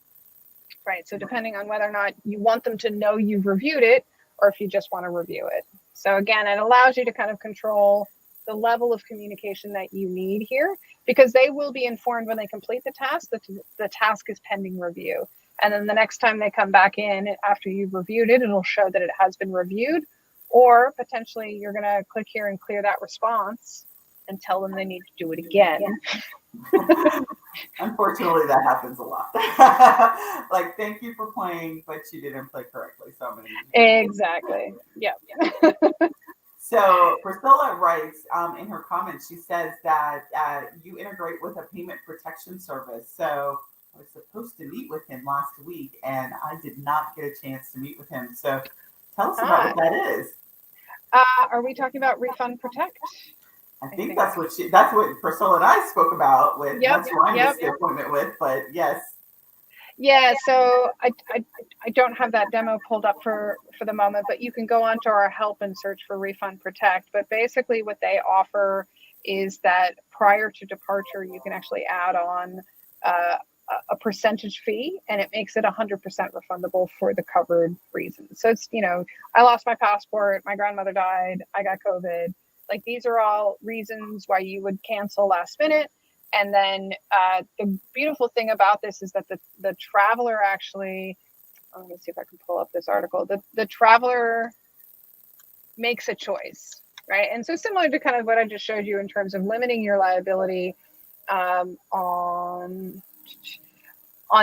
Right. So depending on whether or not you want them to know you've reviewed it, or if you just want to review it. So again, it allows you to kind of control the level of communication that you need here, because they will be informed when they complete the task that the task is pending review. And then the next time they come back in after you've reviewed it, it'll show that it has been reviewed, or potentially you're going to click here and clear that response and tell them they need to do it again. Unfortunately, that happens a lot. Like, thank you for playing, but you didn't play correctly. So I'm going to exactly. Yeah. So Priscilla writes in her comments, she says that you integrate with a payment protection service. So I was supposed to meet with him last week, and I did not get a chance to meet with him. So tell us about what that is. Are we talking about Refund Protect? I think that's what Priscilla and I spoke about with. That's who I missed the appointment with, but yes. Yeah, so I don't have that demo pulled up for the moment, but you can go onto our help and search for Refund Protect. But basically what they offer is that prior to departure, you can actually add on a percentage fee, and it makes it 100% refundable for the covered reasons. So it's, I lost my passport, my grandmother died, I got COVID. Like, these are all reasons why you would cancel last minute. And then the beautiful thing about this is that the traveler actually, I'm going to see if I can pull up this article. The traveler makes a choice, right? And so similar to kind of what I just showed you in terms of limiting your liability on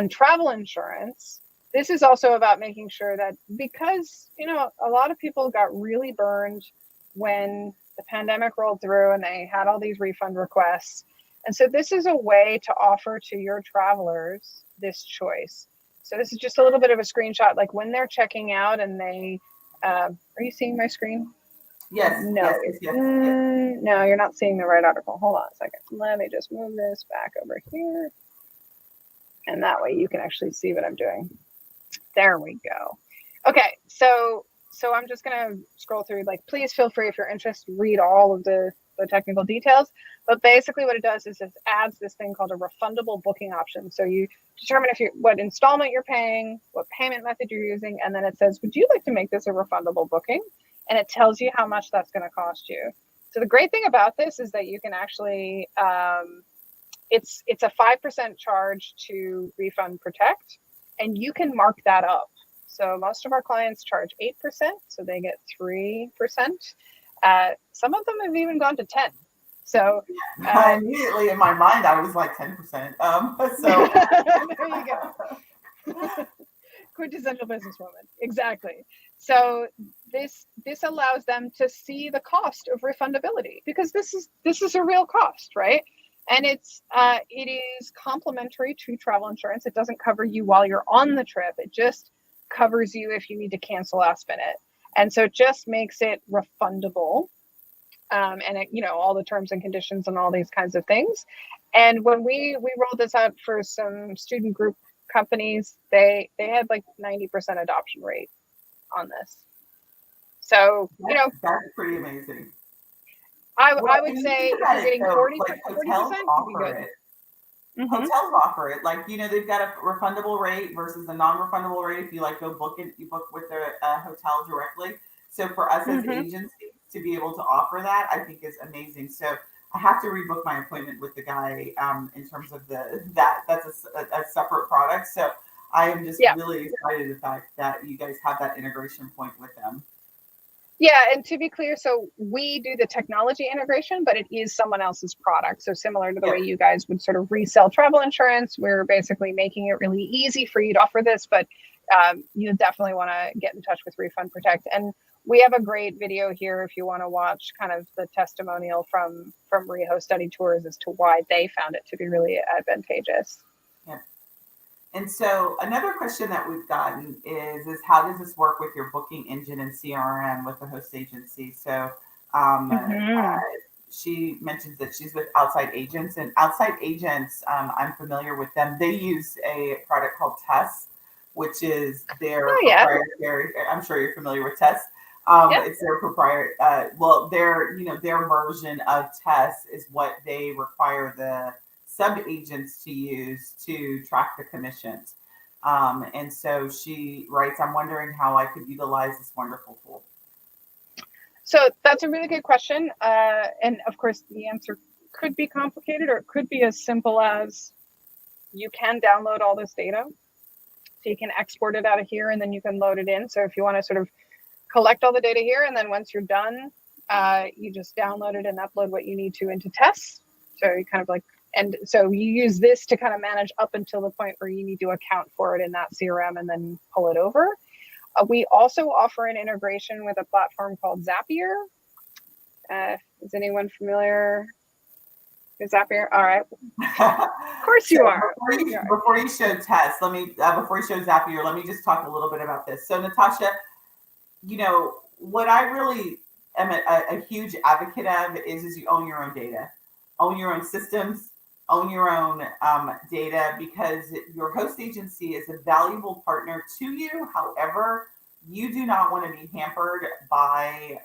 travel insurance, this is also about making sure that, because, a lot of people got really burned when the pandemic rolled through and they had all these refund requests. And so this is a way to offer to your travelers this choice. So this is just a little bit of a screenshot, like when they're checking out and they, are you seeing my screen? Yes. No, Yes. No, you're not seeing the right article. Hold on a second. Let me just move this back over here. And that way you can actually see what I'm doing. There we go. Okay, so I'm just gonna scroll through, like, please feel free if you're interested, read all of the technical details. But basically what it does is it adds this thing called a refundable booking option. So you determine what installment you're paying, what payment method you're using, and then it says, would you like to make this a refundable booking? And it tells you how much that's gonna cost you. So the great thing about this is that you can actually, it's a 5% charge to Refund Protect, and you can mark that up. So most of our clients charge 8%, so they get 3%. Some of them have even gone to 10. So immediately in my mind, I was like 10%. So there you go. Quintessential businesswoman. Exactly. So this allows them to see the cost of refundability, because this is a real cost, right? And it is complementary to travel insurance. It doesn't cover you while you're on the trip. It just covers you if you need to cancel last minute. And so it just makes it refundable. And it, all the terms and conditions and all these kinds of things. And when we rolled this out for some student group companies, they had like 90% adoption rate on this. So, that's pretty amazing. I would say if you're getting 40%, hotels offer it. Mm-hmm. Hotels offer it. Like, they've got a refundable rate versus a non-refundable rate if you like go book it, you book with the hotel directly. So for us as agencies to be able to offer that, I think is amazing. So I have to rebook my appointment with the guy in terms of that's a separate product. So I am just really excited the fact that you guys have that integration point with them. Yeah, and to be clear, so we do the technology integration, but it is someone else's product. So similar to the way you guys would sort of resell travel insurance, we're basically making it really easy for you to offer this, but you definitely want to get in touch with Refund Protect. And we have a great video here if you want to watch kind of the testimonial from Reho Study Tours as to why they found it to be really advantageous. Yeah. And so another question that we've gotten is how does this work with your booking engine and CRM with the host agency? So she mentions that she's with outside agents, and outside agents, I'm familiar with them. They use a product called Tess, which is their proprietary. I'm sure you're familiar with Tess. It's their proprietary. Their version of Tess is what they require the sub-agents to use to track the commissions. And so she writes, I'm wondering how I could utilize this wonderful tool. So that's a really good question. And of course, the answer could be complicated, or it could be as simple as you can download all this data. So you can export it out of here and then you can load it in. So if you want to sort of collect all the data here, and then once you're done, you just download it and upload what you need to into Tess. So you kind of like, and so you use this to kind of manage up until the point where you need to account for it in that CRM and then pull it over. We also offer an integration with a platform called Zapier. Is anyone familiar with Zapier? All right. Of course you are. Before you show Tess, before you show Zapier, let me just talk a little bit about this. So Natasha, what I really am a huge advocate of is you own your own data, own your own systems, own your own data, because your host agency is a valuable partner to you. However, you do not want to be hampered by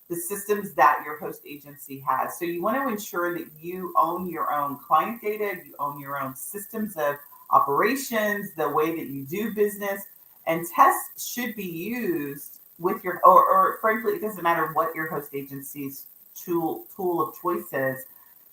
the systems that your host agency has. So you want to ensure that you own your own client data, you own your own systems of operations, the way that you do business, and tests should be used with your, or frankly, it doesn't matter what your host agency's tool of choice is.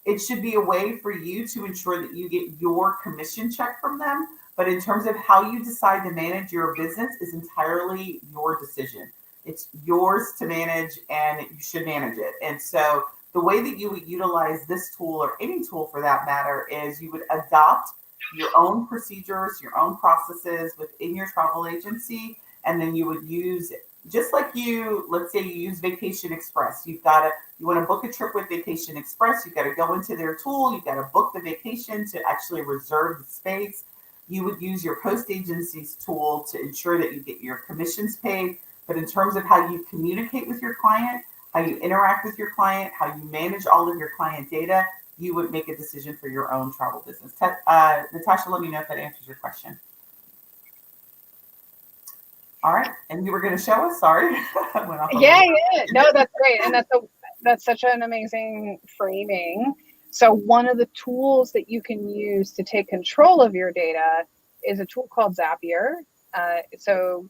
It should be a way for you to ensure that you get your commission check from them. But in terms of how you decide to manage your business is entirely your decision. It's yours to manage, and you should manage it. And so the way that you would utilize this tool, or any tool for that matter, is you would adopt your own procedures, your own processes within your travel agency. And then you would use, just like let's say you use Vacation Express. You want to book a trip with Vacation Express. You've got to go into their tool. You've got to book the vacation to actually reserve the space. You would use your post agency's tool to ensure that you get your commissions paid. But in terms of how you communicate with your client, how you interact with your client, how you manage all of your client data, you would make a decision for your own travel business. Natasha, let me know if that answers your question. All right, and you were going to show us. Sorry. Yeah. No, that's great, and that's such an amazing framing. So one of the tools that you can use to take control of your data is a tool called Zapier. So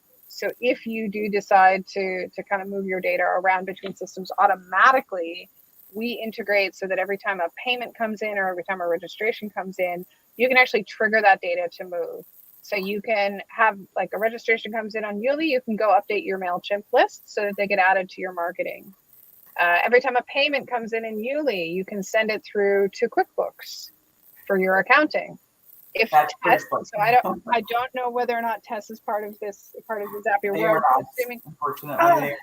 if you do decide to kind of move your data around between systems automatically, we integrate so that every time a payment comes in or every time a registration comes in, you can actually trigger that data to move. So you can have, like, a registration comes in on Youli, you can go update your MailChimp list so that they get added to your marketing. Every time a payment comes in Youli, you can send it through to QuickBooks for your accounting. If Tess, so I don't know whether or not Tess is part of the Zapier world. Unfortunately,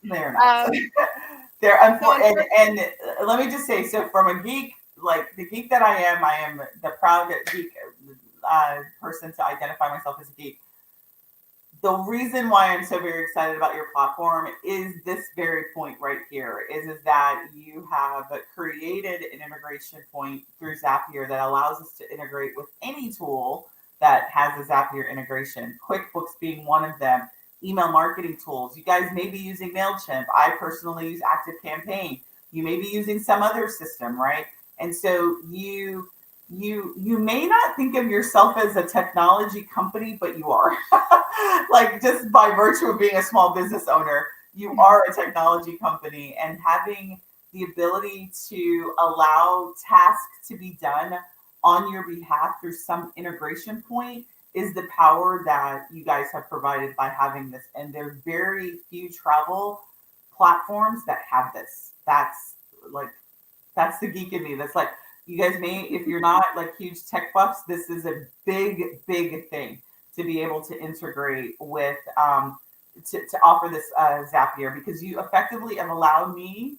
they're not. They're unfortunate. And let me just say, so from a geek, like the geek that I am the proud geek person to identify myself as a geek. The reason why I'm so very excited about your platform is this very point right here, is that you have created an integration point through Zapier that allows us to integrate with any tool that has a Zapier integration, QuickBooks being one of them, email marketing tools. You guys may be using MailChimp. I personally use ActiveCampaign. You may be using some other system, right? And so you may not think of yourself as a technology company, but you are. Like, just by virtue of being a small business owner, you are a technology company, and having the ability to allow tasks to be done on your behalf through some integration point is the power that you guys have provided by having this. And there are very few travel platforms that have this. That's the geek in me. That's like, you guys may, if you're not like huge tech buffs, this is a big thing to be able to integrate with, to offer this Zapier, because you effectively have allowed me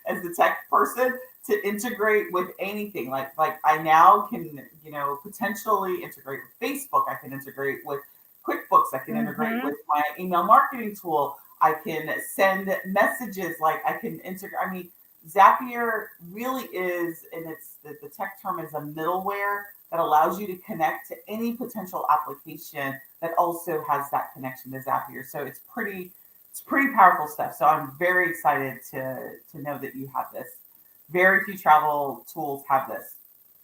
as the tech person to integrate with anything. Like I now can, potentially integrate with Facebook. I can integrate with QuickBooks. I can integrate with my email marketing tool. I can send messages. Like, I can integrate. I mean, Zapier really is, and it's the tech term is a middleware that allows you to connect to any potential application that also has that connection to Zapier. So it's pretty powerful stuff. So I'm very excited to know that you have this. Very few travel tools have this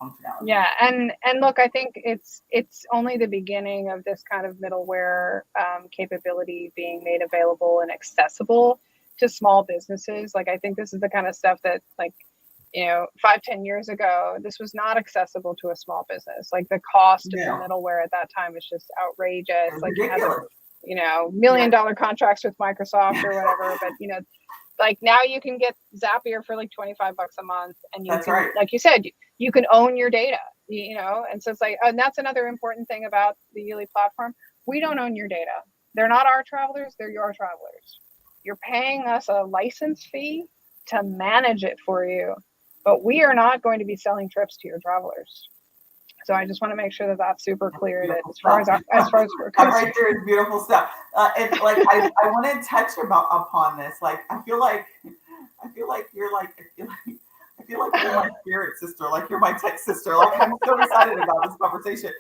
functionality. Yeah, and look, I think it's only the beginning of this kind of middleware capability being made available and accessible to small businesses. Like, I think this is the kind of stuff that, like, 5-10 years ago, this was not accessible to a small business. Like, the cost of the middleware at that time was just outrageous. Like, ridiculous. You had $1 million contracts with Microsoft or whatever, but like, now you can get Zapier for like $25 a month, and you can, right, like you said, you can own your data, and so it's like, and that's another important thing about the Youli platform. We don't own your data. They're not our travelers, they're your travelers. You're paying us a license fee to manage it for you, but we are not going to be selling trips to your travelers. So I just want to make sure that that's super clear, that as far as we're concerned. Right there is beautiful stuff. And like, I want to touch upon this. Like, I feel like you're my spirit sister. Like, you're my tech sister. Like, I'm so excited about this conversation.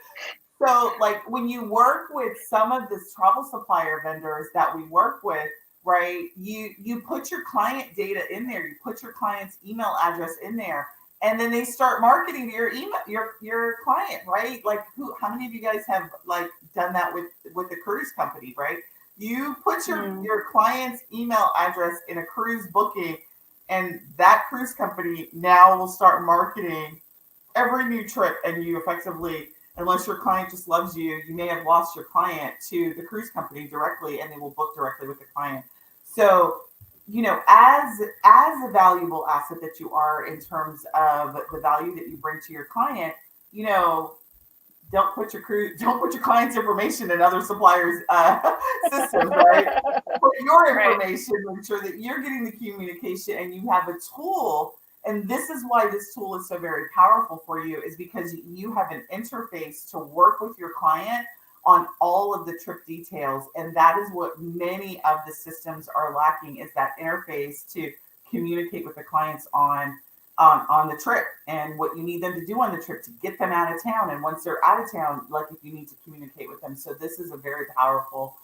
So, like, when you work with some of this travel supplier vendors that we work with, right? You put your client data in there. You put your client's email address in there. And then they start marketing to your email, your client, right? Like, how many of you guys have like done that with the cruise company, right? You put your client's email address in a cruise booking, and that cruise company now will start marketing every new trip. And you effectively, unless your client just loves you, you may have lost your client to the cruise company directly, and they will book directly with the client. So, as a valuable asset that you are in terms of the value that you bring to your client, don't put your client's information in other suppliers' systems, right? Put your information, make sure that you're getting the communication, and you have a tool And this is why this tool is so very powerful for you, is because you have an interface to work with your client on all of the trip details. And that is what many of the systems are lacking, is that interface to communicate with the clients on the trip and what you need them to do on the trip to get them out of town. And once they're out of town, like if you need to communicate with them. So this is a very powerful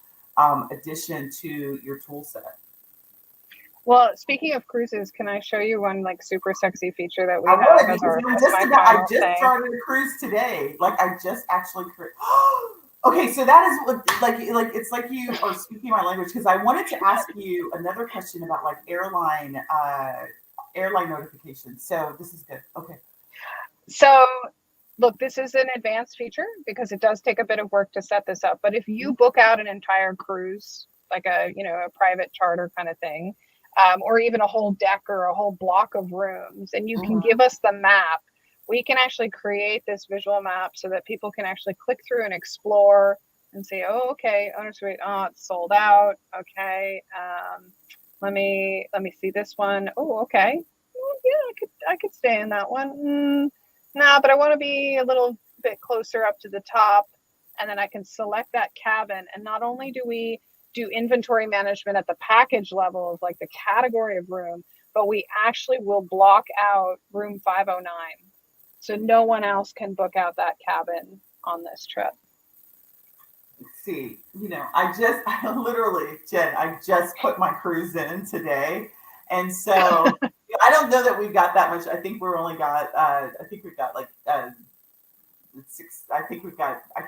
addition to your tool set. Well, speaking of cruises, can I show you one like super sexy feature that we I have? would, because I just started a cruise today. Like I just actually okay, so that is what, like it's like you are speaking my language, because I wanted to ask you another question about like airline notifications. So this is good. Okay. So look, this is an advanced feature because it does take a bit of work to set this up. But if you book out an entire cruise, like a private charter kind of thing, or even a whole deck or a whole block of rooms, and you can give us the map, we can actually create this visual map so that people can actually click through and explore and say, oh, okay, owner suite, oh, it's sold out. Okay. Let me see this one. Oh, okay. Well, yeah, I could stay in that one. Nah, but I want to be a little bit closer up to the top. And then I can select that cabin. And not only do we do inventory management at the package level of like the category of room, but we actually will block out room 509. So no one else can book out that cabin on this trip. See, I literally, Jen, I just put my cruise in today. And so I don't know that we've got that much. I think we've only got, I think we've got like 6, I can't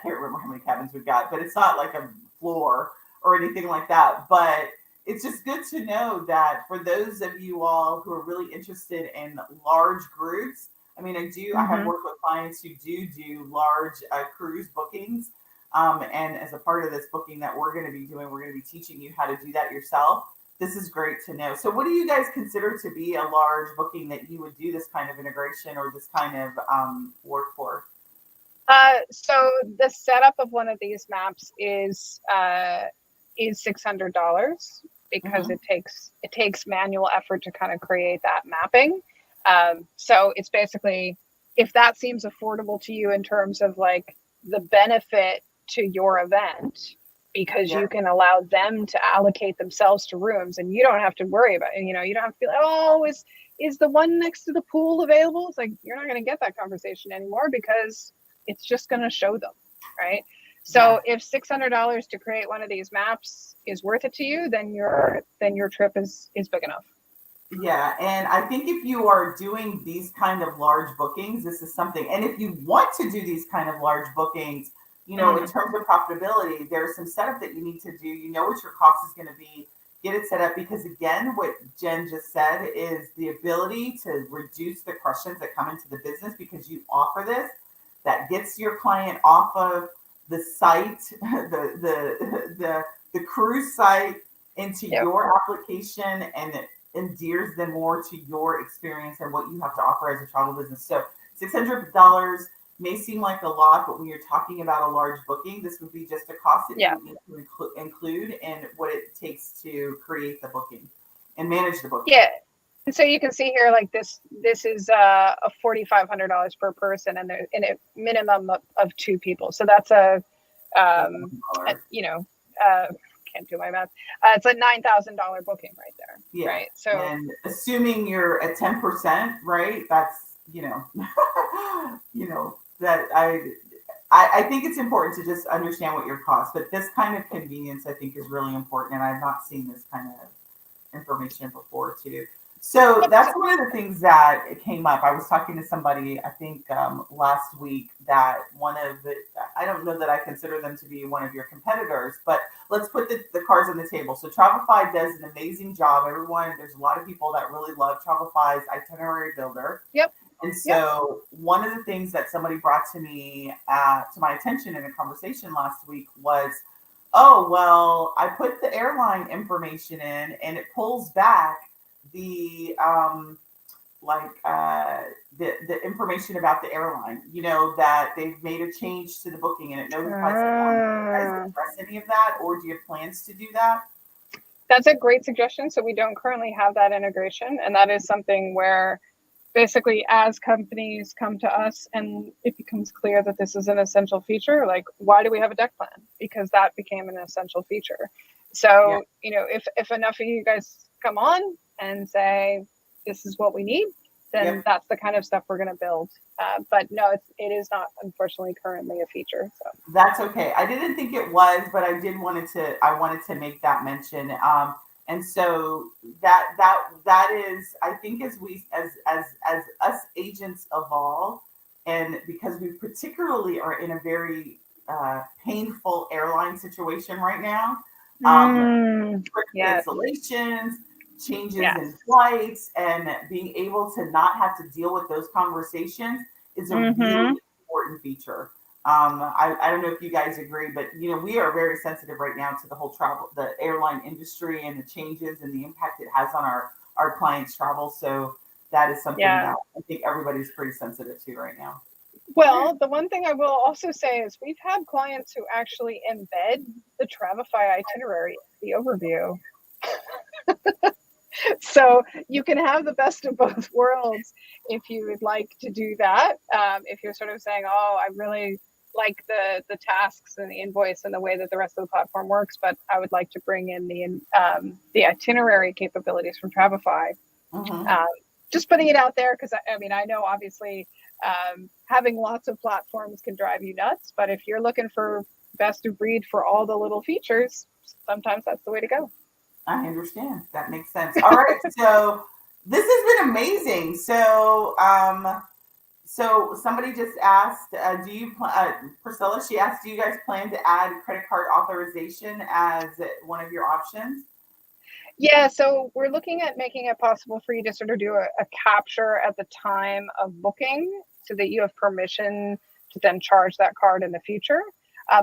remember how many cabins we've got, but it's not like a floor or anything like that. But it's just good to know that for those of you all who are really interested in large groups, I mean, I have worked with clients who do large cruise bookings. And as a part of this booking that we're going to be doing, we're going to be teaching you how to do that yourself. This is great to know. So what do you guys consider to be a large booking that you would do this kind of integration or this kind of work for? So the setup of one of these maps is $600 because it takes manual effort to kind of create that mapping. So it's basically, if that seems affordable to you in terms of like the benefit to your event, because you can allow them to allocate themselves to rooms and you don't have to worry about it. You don't have to be like, oh, is the one next to the pool available? It's like, you're not going to get that conversation anymore because it's just going to show them, right? So if $600 to create one of these maps is worth it to you, then your trip is big enough. Yeah, and I think if you are doing these kind of large bookings, this is something. And if you want to do these kind of large bookings, in terms of profitability, there's some setup that you need to do. You know what your cost is going to be. Get it set up, because again, what Jen just said is the ability to reduce the questions that come into the business because you offer this. That gets your client off of the site, the cruise site, into your application, and it endears them more to your experience and what you have to offer as a travel business. So $600 may seem like a lot, but when you're talking about a large booking, this would be just a cost that you need to include in what it takes to create the booking and manage the booking. Yeah. And so you can see here, like this is a $4,500 per person, and in a minimum of 2 people. So that's can't do my math. It's a $9,000 booking right there. Yeah. Right. So, and assuming you're at 10%, right? That's, that I think it's important to just understand what your cost, but this kind of convenience I think is really important. And I've not seen this kind of information before too. So that's one of the things that came up. I was talking to somebody, I think last week, that I don't know that I consider them to be one of your competitors, but let's put the cards on the table. So Travelify does an amazing job. There's a lot of people that really love Travelify's itinerary builder. Yep. And so one of the things that somebody brought to me, to my attention in a conversation last week was, oh, well, I put the airline information in and it pulls back the information about the airline, that they've made a change to the booking and it notifies them. Do you guys express any of that, or do you have plans to do that? That's a great suggestion. So we don't currently have that integration, and that is something where basically, as companies come to us and it becomes clear that this is an essential feature, like, why do we have a deck plan? Because that became an essential feature. So, if enough of you guys come on and say, this is what we need, then that's the kind of stuff we're going to build. But no, it is not, unfortunately, currently a feature. So that's okay. I didn't think it was, but I wanted to make that mention. And so that is, I think, as us agents evolve, and because we particularly are in a very painful airline situation right now, cancellations, changes in flights, and being able to not have to deal with those conversations is a really important feature. I don't know if you guys agree, but we are very sensitive right now to the whole the airline industry and the changes and the impact it has on our clients' travel. So that is something that I think everybody's pretty sensitive to right now. Well, the one thing I will also say is we've had clients who actually embed the Travefy itinerary, the overview. So you can have the best of both worlds if you would like to do that. If you're sort of saying, oh, I really like the tasks and the invoice and the way that the rest of the platform works, but I would like to bring in the itinerary capabilities from Travefy. Just putting it out there, because I know obviously having lots of platforms can drive you nuts, but if you're looking for best of breed for all the little features, sometimes that's the way to go. I understand. That makes sense. All right. So this has been amazing. So, so somebody just asked, Priscilla, she asked, do you guys plan to add credit card authorization as one of your options? Yeah, so we're looking at making it possible for you to sort of do a capture at the time of booking so that you have permission to then charge that card in the future.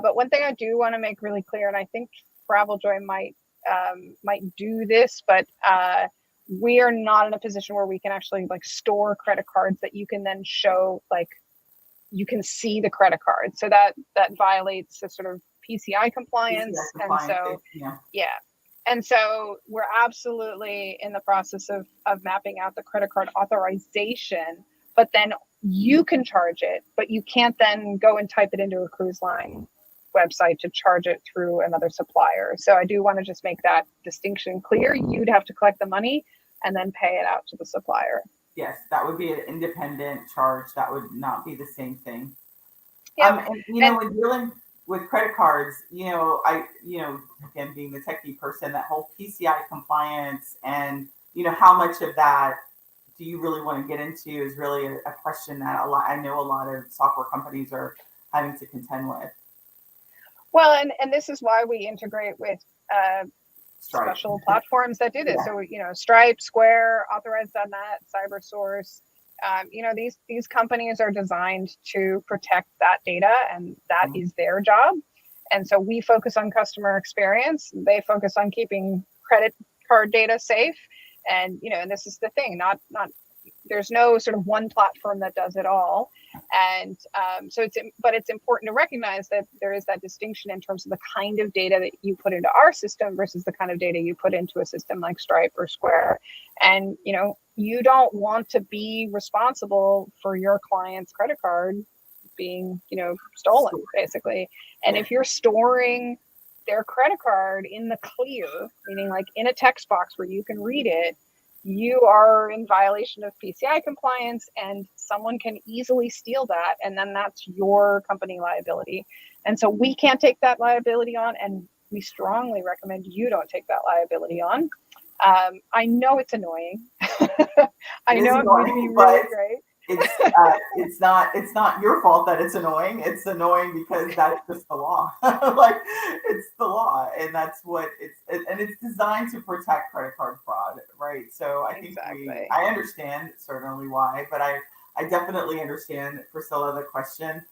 But one thing I do want to make really clear, and I think TravelJoy might do this, but we are not in a position where we can actually store credit cards that you can then show, you can see the credit card. So that violates the sort of PCI compliance. And so, And so we're absolutely in the process of mapping out the credit card authorization, but then you can charge it, but you can't then go and type it into a cruise line website to charge it through another supplier. So I do want to just make that distinction clear. You'd have to collect the money and then pay it out to the supplier. Yes, that would be an independent charge. That would not be the same thing. Yeah. When dealing with credit cards, again, being the techie person, that whole PCI compliance and, how much of that do you really want to get into is really a question that I know a lot of software companies are having to contend with. Well, and this is why we integrate with special platforms that do this. So, Stripe, Square, Authorize.net, CyberSource, these companies are designed to protect that data, and that is their job. And so we focus on customer experience. They focus on keeping credit card data safe. And, and this is the thing, not there's no sort of one platform that does it all. And so it's important to recognize that there is that distinction in terms of the kind of data that you put into our system versus the kind of data you put into a system like Stripe or Square. And, you don't want to be responsible for your client's credit card being, stolen, basically. And if you're storing their credit card in the clear, meaning in a text box where you can read it, you are in violation of PCI compliance, and someone can easily steal that, and then that's your company liability. And so we can't take that liability on, and we strongly recommend you don't take that liability on. I know it's annoying. I know it's going to be really great. It's not your fault that it's annoying. It's annoying because that's just the law. It's the law, and that's what it's designed to protect credit card fraud, right? So I think I understand certainly why, but I definitely understand, Priscilla, the question.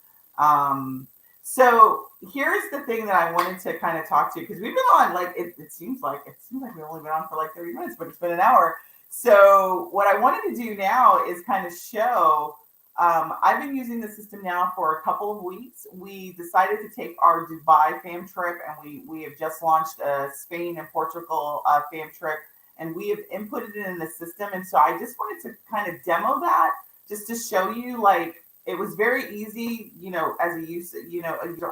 So here's the thing that I wanted to kind of talk to, because we've been on it seems like we've only been on for 30 minutes, but it's been an hour. So what I wanted to do now is kind of show, I've been using the system now for a couple of weeks. We decided to take our Dubai fam trip, and we have just launched a Spain and Portugal fam trip. and we have inputted it in the system. And so I just wanted to kind of demo that just to show you, like, it was very easy, as a user,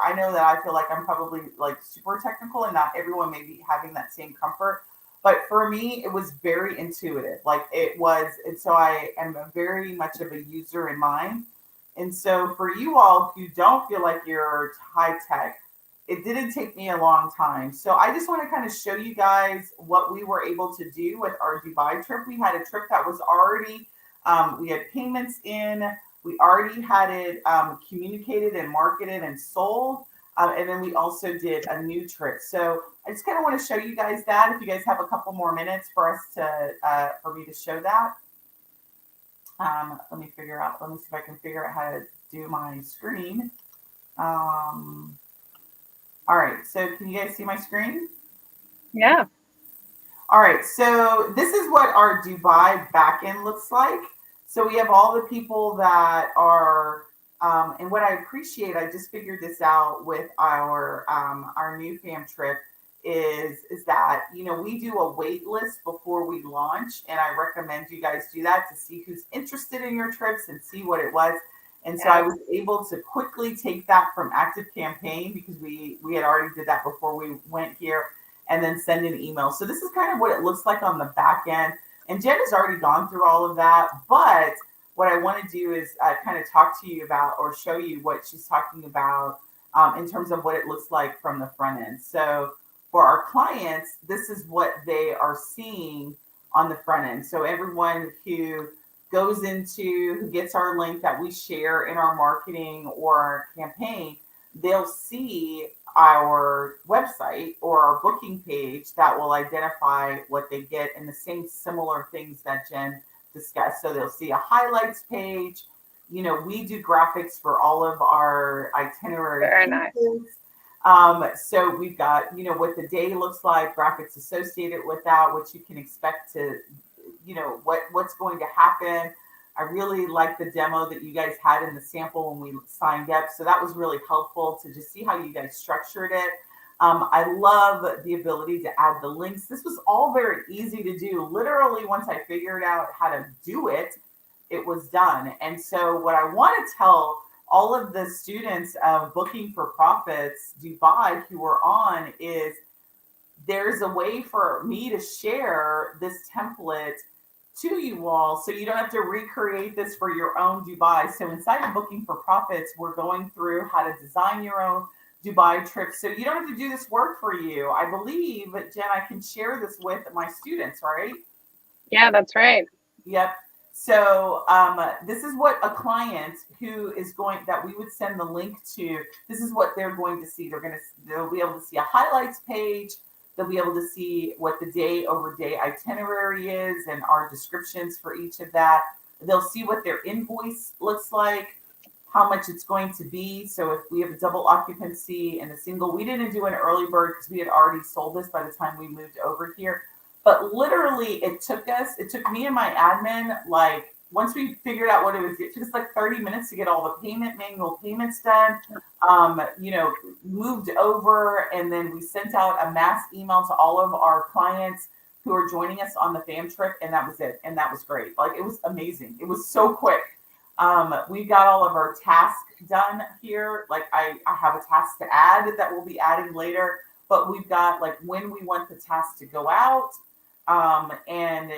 I know that I feel like I'm probably like super technical and not everyone may be having that same comfort. But for me, it was very intuitive. Like it was, and so I am very much of a user in mind. And so for you all who don't feel like you're high tech, it didn't take me a long time. So I just want to kind of show you guys what we were able to do with our Dubai trip. We had a trip that was already, we had payments in, we already had it communicated and marketed and sold. And then we also did a new trip. So I just kind of want to show you guys that. If you guys have a couple more minutes for us to, for me to show that. Let me see if I can figure out how to do my screen. All right, so can you guys see my screen? Yeah. All right, so this is what our Dubai backend looks like. So we have all the people that are, and what I appreciate, I just figured this out with our new fam trip, is that, we do a wait list before we launch, and I recommend you guys do that to see who's interested in your trips and see what it was. And so I was able to quickly take that from Active Campaign because we had already did that before we went here, and then send an email. So this is kind of what it looks like on the back end. And Jen has already gone through all of that. But what I want to do is kind of talk to you about, or show you what she's talking about in terms of what it looks like from the front end. So for our clients, this is what they are seeing on the front end. So everyone who goes into, who gets our link that we share in our marketing or our campaign, they'll see our website or our booking page that will identify what they get, and the same similar things that Jen discussed. So they'll see a highlights page. We do graphics for all of our itinerary. Very nice. So we've got, what the day looks like, graphics associated with that, what you can expect to, what's going to happen. I really like the demo that you guys had in the sample when we signed up. So that was really helpful to just see how you guys structured it. I love the ability to add the links. This was all very easy to do. Literally, once I figured out how to do it, it was done. And so what I want to tell all of the students of Booking for Profits Dubai who are on is there's a way for me to share this template to you all so you don't have to recreate this for your own Dubai. So inside of Booking for Profits, we're going through how to design your own Dubai trip. So you don't have to do this work for you. I believe, Jen, I can share this with my students, right? Yeah, that's right. Yep. So this is what a client who is going, that we would send the link to, this is what they're going to see. They'll be able to see a highlights page. They'll be able to see what the day over day itinerary is and our descriptions for each of that. They'll see what their invoice looks like, how much it's going to be. So if we have a double occupancy and a single, we didn't do an early bird because we had already sold this by the time we moved over here. But literally it took me and my admin, like once we figured out what it took us like 30 minutes to get all the manual payments done, moved over, and then we sent out a mass email to all of our clients who are joining us on the fam trip, and that was it. And that was great. Like it was amazing. It was so quick. We got all of our tasks done here. Like I have a task to add that we'll be adding later, but we've got like when we want the task to go out, and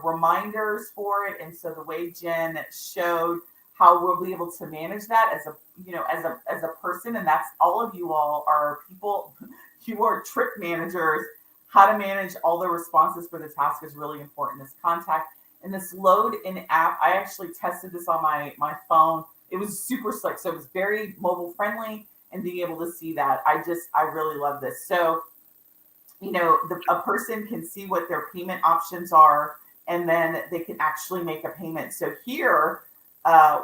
reminders for it. And so the way Jen showed how we'll be able to manage that as a person, and that's all of you all are people, you are trip managers. How to manage all the responses for the task is really important. This contact and this load in app, I actually tested this on my phone. It was super slick. So it was very mobile friendly, and being able to see that, I really love this. So, a person can see what their payment options are, and then they can actually make a payment. So here,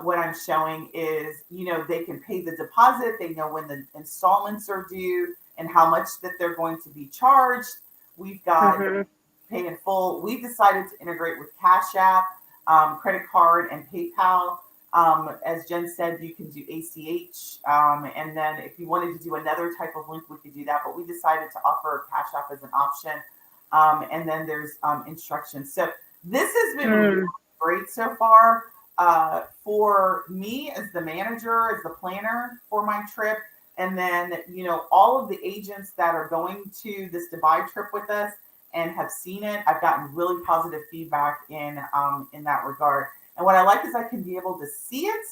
what I'm showing is, they can pay the deposit. They know when the installments are due and how much that they're going to be charged. We've got pay in full. We decided to integrate with Cash App, credit card, and PayPal. As Jen said, you can do ACH. And then if you wanted to do another type of link, we could do that. But we decided to offer Cash App as an option. And then there's instructions. So this has been really great so far. For me as the manager, as the planner for my trip, and then, you know, all of the agents that are going to this Dubai trip with us and have seen it, I've gotten really positive feedback in that regard. And what I like is I can be able to see it,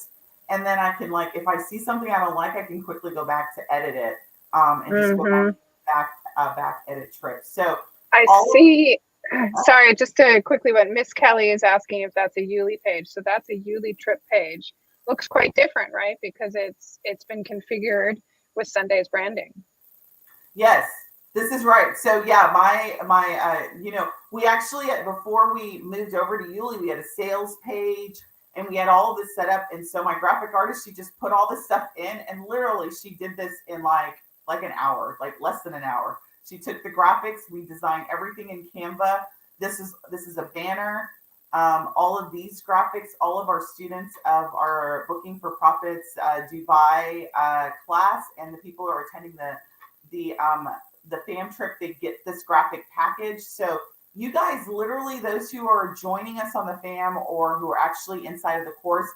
and then I can, like, if I see something I don't like, I can quickly go back to edit it, and just go back edit trip. So I see. Sorry, just to quickly, what Miss Kelly is asking if that's a Youli page. So that's a Youli trip page. Looks quite different, right? Because it's been configured with Sunday's branding. Yes, this is right. So yeah, my you know, we actually, before we moved over to Youli, we had a sales page and we had all of this set up. And so my graphic artist, she just put all this stuff in, and literally she did this in like an hour, like less than an hour. She took the graphics, we designed everything in Canva. This is a banner. All of these graphics, all of our students of our Booking for Profits Dubai class, and the people who are attending the fam trip, they get this graphic package. So you guys, literally, those who are joining us on the fam or who are actually inside of the course,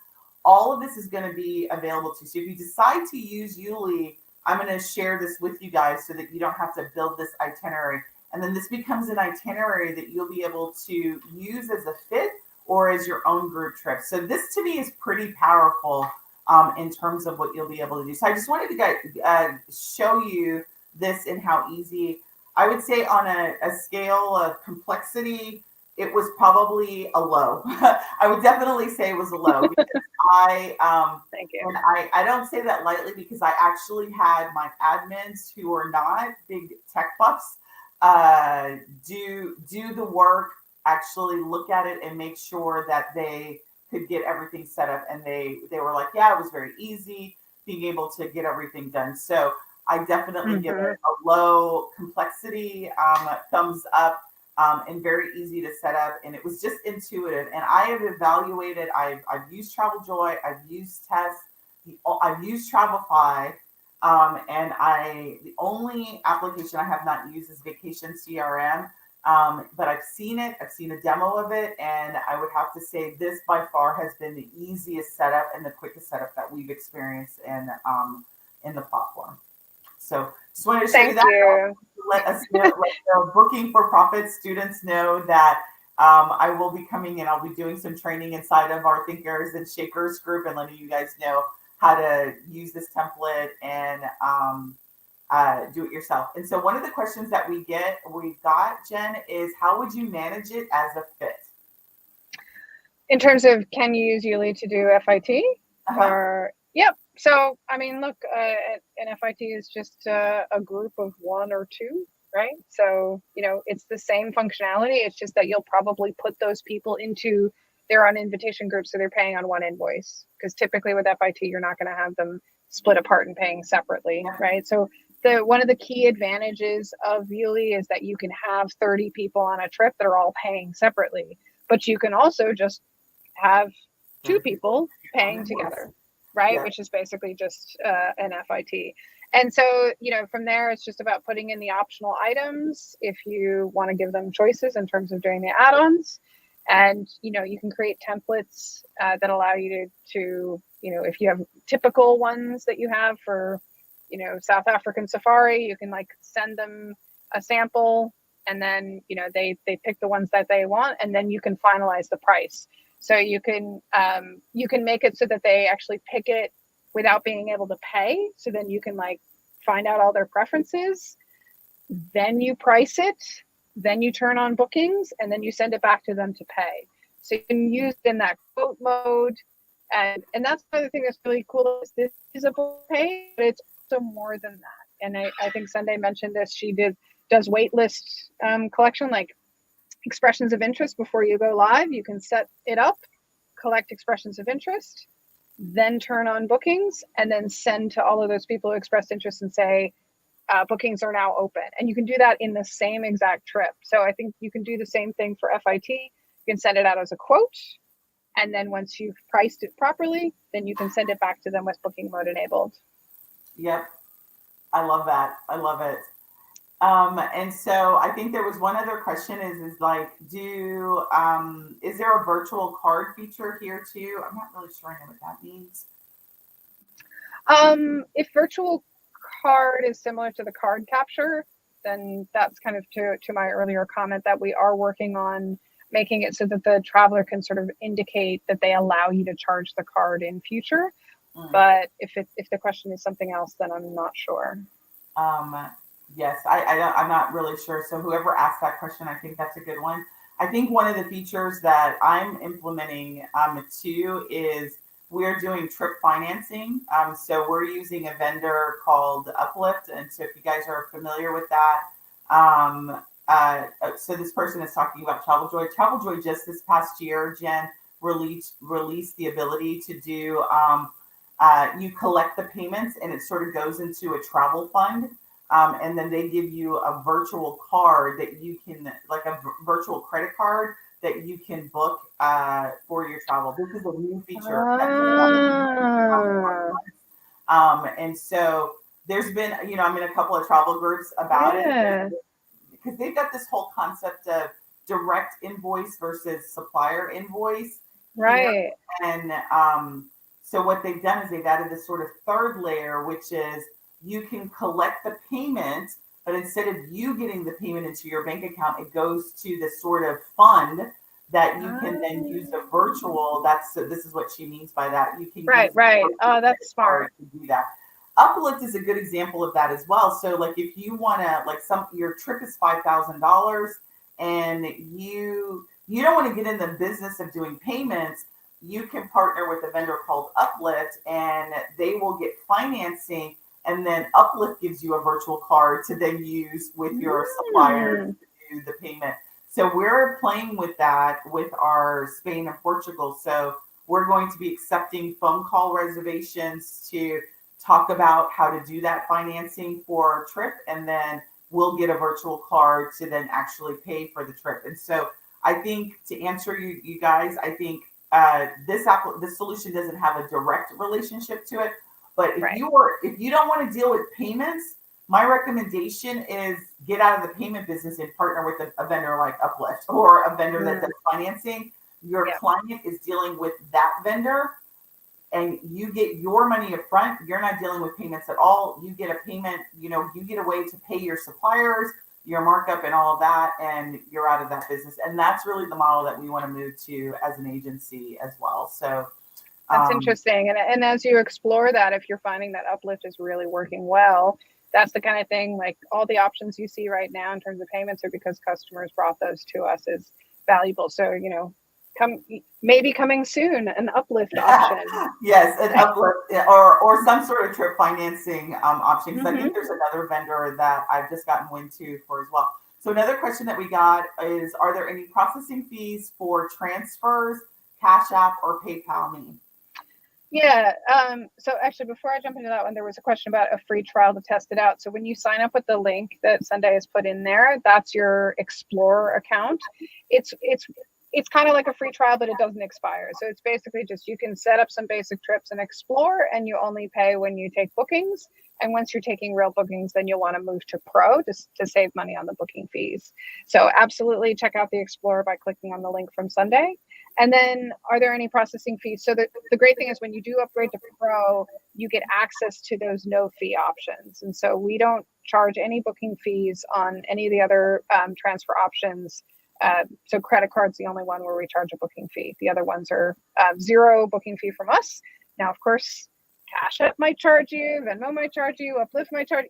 all of this is going to be available to you. So if you decide to use Youli, I'm going to share this with you guys so that you don't have to build this itinerary. And then this becomes an itinerary that you'll be able to use as a fit or as your own group trip. So this to me is pretty powerful in terms of what you'll be able to do. So I just wanted to show you this and how easy. I would say on a scale of complexity, it was probably a low. I would definitely say it was a low because thank you. And I don't say that lightly because I actually had my admins who are not big tech buffs do the work, actually look at it and make sure that they could get everything set up. And they were like, yeah, it was very easy being able to get everything done. So I definitely give it a low complexity thumbs up. And very easy to set up, and it was just intuitive. And I have evaluated. I've used TravelJoy, I've used Test, I've used Travelify, and the only application I have not used is Vacation CRM. But I've seen it. I've seen a demo of it, and I would have to say this by far has been the easiest setup and the quickest setup that we've experienced in the platform. So just wanted to show you that. Let us know, let the Booking for Profit students know that I will be coming in. I'll be doing some training inside of our Thinkers and Shakers group and letting you guys know how to use this template and do it yourself. And so one of the questions that we've got, Jen, is how would you manage it as a fit? In terms of, can you use Youli to do FIT? Or yep. So, I mean, look, an FIT is just a group of one or two, right? So, you know, it's the same functionality. It's just that you'll probably put those people into their own invitation group, so they're paying on one invoice. Because typically with FIT, you're not going to have them split apart and paying separately, right? So one of the key advantages of Youli is that you can have 30 people on a trip that are all paying separately, but you can also just have two people paying together. Right, yeah. Which is basically just an FIT. And so, you know, from there, it's just about putting in the optional items if you want to give them choices in terms of doing the add-ons. And, you know, you can create templates that allow you to, you know, if you have typical ones that you have for, you know, South African safari, you can like send them a sample and then, you know, they pick the ones that they want and then you can finalize the price. So you can make it so that they actually pick it without being able to pay. So then you can like find out all their preferences, then you price it, then you turn on bookings, and then you send it back to them to pay. So you can use it in that quote mode. And that's the other thing that's really cool is this is a book pay, but it's also more than that. And I think Sunday mentioned this. She does waitlist collection, like expressions of interest before you go live. You can set it up, collect expressions of interest, then turn on bookings, and then send to all of those people who expressed interest and say, bookings are now open. And you can do that in the same exact trip. So I think you can do the same thing for FIT. You can send it out as a quote. And then once you've priced it properly, then you can send it back to them with booking mode enabled. Yep. I love that. I love it. And so I think there was one other question is like, is there a virtual card feature here too? I'm not really sure I know what that means. If virtual card is similar to the card capture, then that's kind of to my earlier comment that we are working on making it so that the traveler can sort of indicate that they allow you to charge the card in future. But if the question is something else, then I'm not sure. Yes, I'm not really sure. So whoever asked that question, I think that's a good one. I think one of the features that I'm implementing too is we're doing trip financing. So we're using a vendor called Uplift. And so if you guys are familiar with that, so this person is talking about TravelJoy. TravelJoy just this past year, Jen, released the ability to do, you collect the payments and it sort of goes into a travel fund. And then they give you a virtual card that you can, like a virtual credit card that you can book for your travel. This is a new feature. And so there's been, I'm in a couple of travel groups about it because they've got this whole concept of direct invoice versus supplier invoice. Right. And so what they've done is they've added this sort of third layer, which is you can collect the payment, but instead of you getting the payment into your bank account, it goes to this sort of fund that you can then use a virtual. This is what she means by that. You can right. Oh, that's smart to do that. Uplift is a good example of that as well. So like if you want to, like your trip is $5,000 and you don't want to get in the business of doing payments, you can partner with a vendor called Uplift and they will get financing. And then Uplift gives you a virtual card to then use with your supplier to do the payment. So we're playing with that with our Spain and Portugal. So we're going to be accepting phone call reservations to talk about how to do that financing for our trip. And then we'll get a virtual card to then actually pay for the trip. And so I think to answer you guys, I think this solution doesn't have a direct relationship to it. But if you don't want to deal with payments, my recommendation is get out of the payment business and partner with a vendor like Uplift or a vendor that does financing. Your client is dealing with that vendor and you get your money up front. You're not dealing with payments at all. You get a payment, you get a way to pay your suppliers, your markup and all of that, and you're out of that business. And that's really the model that we want to move to as an agency as well. So that's interesting. And as you explore that, if you're finding that Uplift is really working well, that's the kind of thing, like all the options you see right now in terms of payments are because customers brought those to us as valuable. So, maybe coming soon, an Uplift option. Yes, an Uplift or some sort of trip financing option. Because I think there's another vendor that I've just gotten wind to for as well. So another question that we got is, are there any processing fees for transfers, Cash App, or PayPal Me? Yeah. So actually, before I jump into that one, there was a question about a free trial to test it out. So when you sign up with the link that Sunday has put in there, that's your Explorer account. It's kind of like a free trial, but it doesn't expire. So it's basically just you can set up some basic trips and explore, and you only pay when you take bookings. And once you're taking real bookings, then you'll want to move to Pro to save money on the booking fees. So absolutely check out the Explorer by clicking on the link from Sunday. And then are there any processing fees? So the great thing is when you do upgrade to Pro, you get access to those no fee options. And so we don't charge any booking fees on any of the other transfer options. So credit card's the only one where we charge a booking fee. The other ones are zero booking fee from us. Now, of course, Cash App might charge you, Venmo might charge you, Uplift might charge,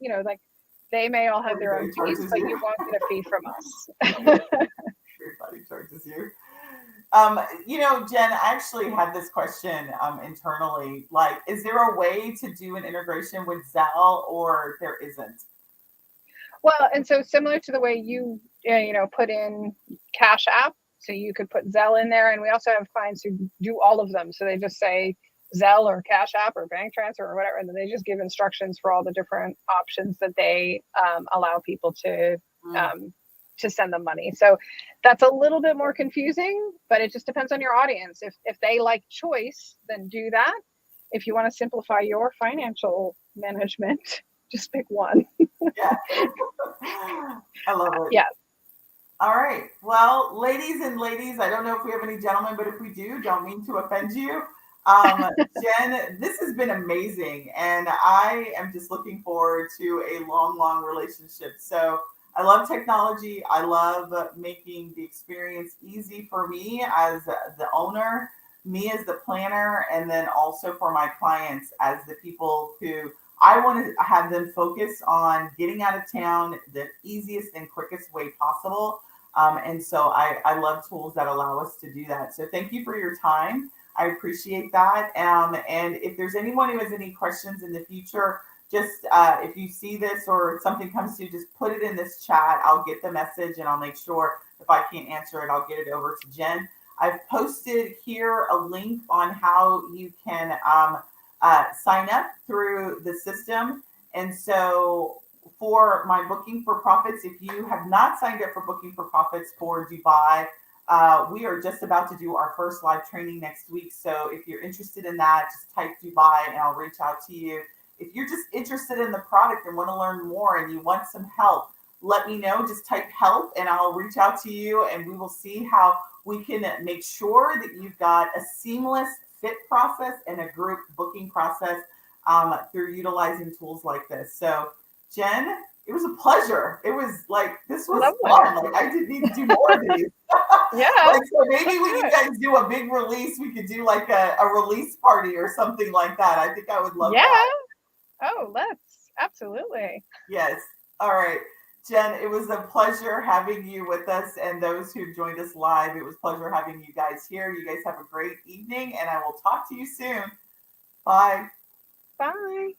they may all have their own fees, but you won't get a fee from us. Everybody charges you. Jen, I actually had this question internally. Like, is there a way to do an integration with Zelle or there isn't? Well, and so similar to the way you put in Cash App, so you could put Zelle in there. And we also have clients who do all of them. So they just say Zelle or Cash App or bank transfer or whatever. And then they just give instructions for all the different options that they allow people to send them money. So that's a little bit more confusing, but it just depends on your audience. If they like choice, then do that. If you want to simplify your financial management, Just pick one. Yeah. I love it. Yeah. All right. Well, ladies, I don't know if we have any gentlemen, but if we do, don't mean to offend you. Jen, this has been amazing. And I am just looking forward to a long, long relationship. So I love technology. I love making the experience easy for me as the owner, me as the planner, and then also for my clients as the people who I want to have them focus on getting out of town the easiest and quickest way possible. And so I love tools that allow us to do that. So thank you for your time. I appreciate that. And if there's anyone who has any questions in the future, just if you see this or something comes to you, just put it in this chat. I'll get the message and I'll make sure if I can't answer it, I'll get it over to Jen. I've posted here a link on how you can sign up through the system. And so for my Booking for Profits, if you have not signed up for Booking for Profits for Dubai, we are just about to do our first live training next week. So if you're interested in that, just type Dubai and I'll reach out to you. If you're just interested in the product and want to learn more and you want some help, let me know. Just type help and I'll reach out to you and we will see how we can make sure that you've got a seamless fit process and a group booking process through utilizing tools like this. So Jen, it was a pleasure. It was like, this was fun. Like I didn't need to do more of these. Yeah. Like, so maybe when you guys do a big release, we could do like a release party or something like that. I think I would love that. Oh, let's. Absolutely. Yes. All right. Jen, it was a pleasure having you with us and those who joined us live. It was a pleasure having you guys here. You guys have a great evening and I will talk to you soon. Bye. Bye.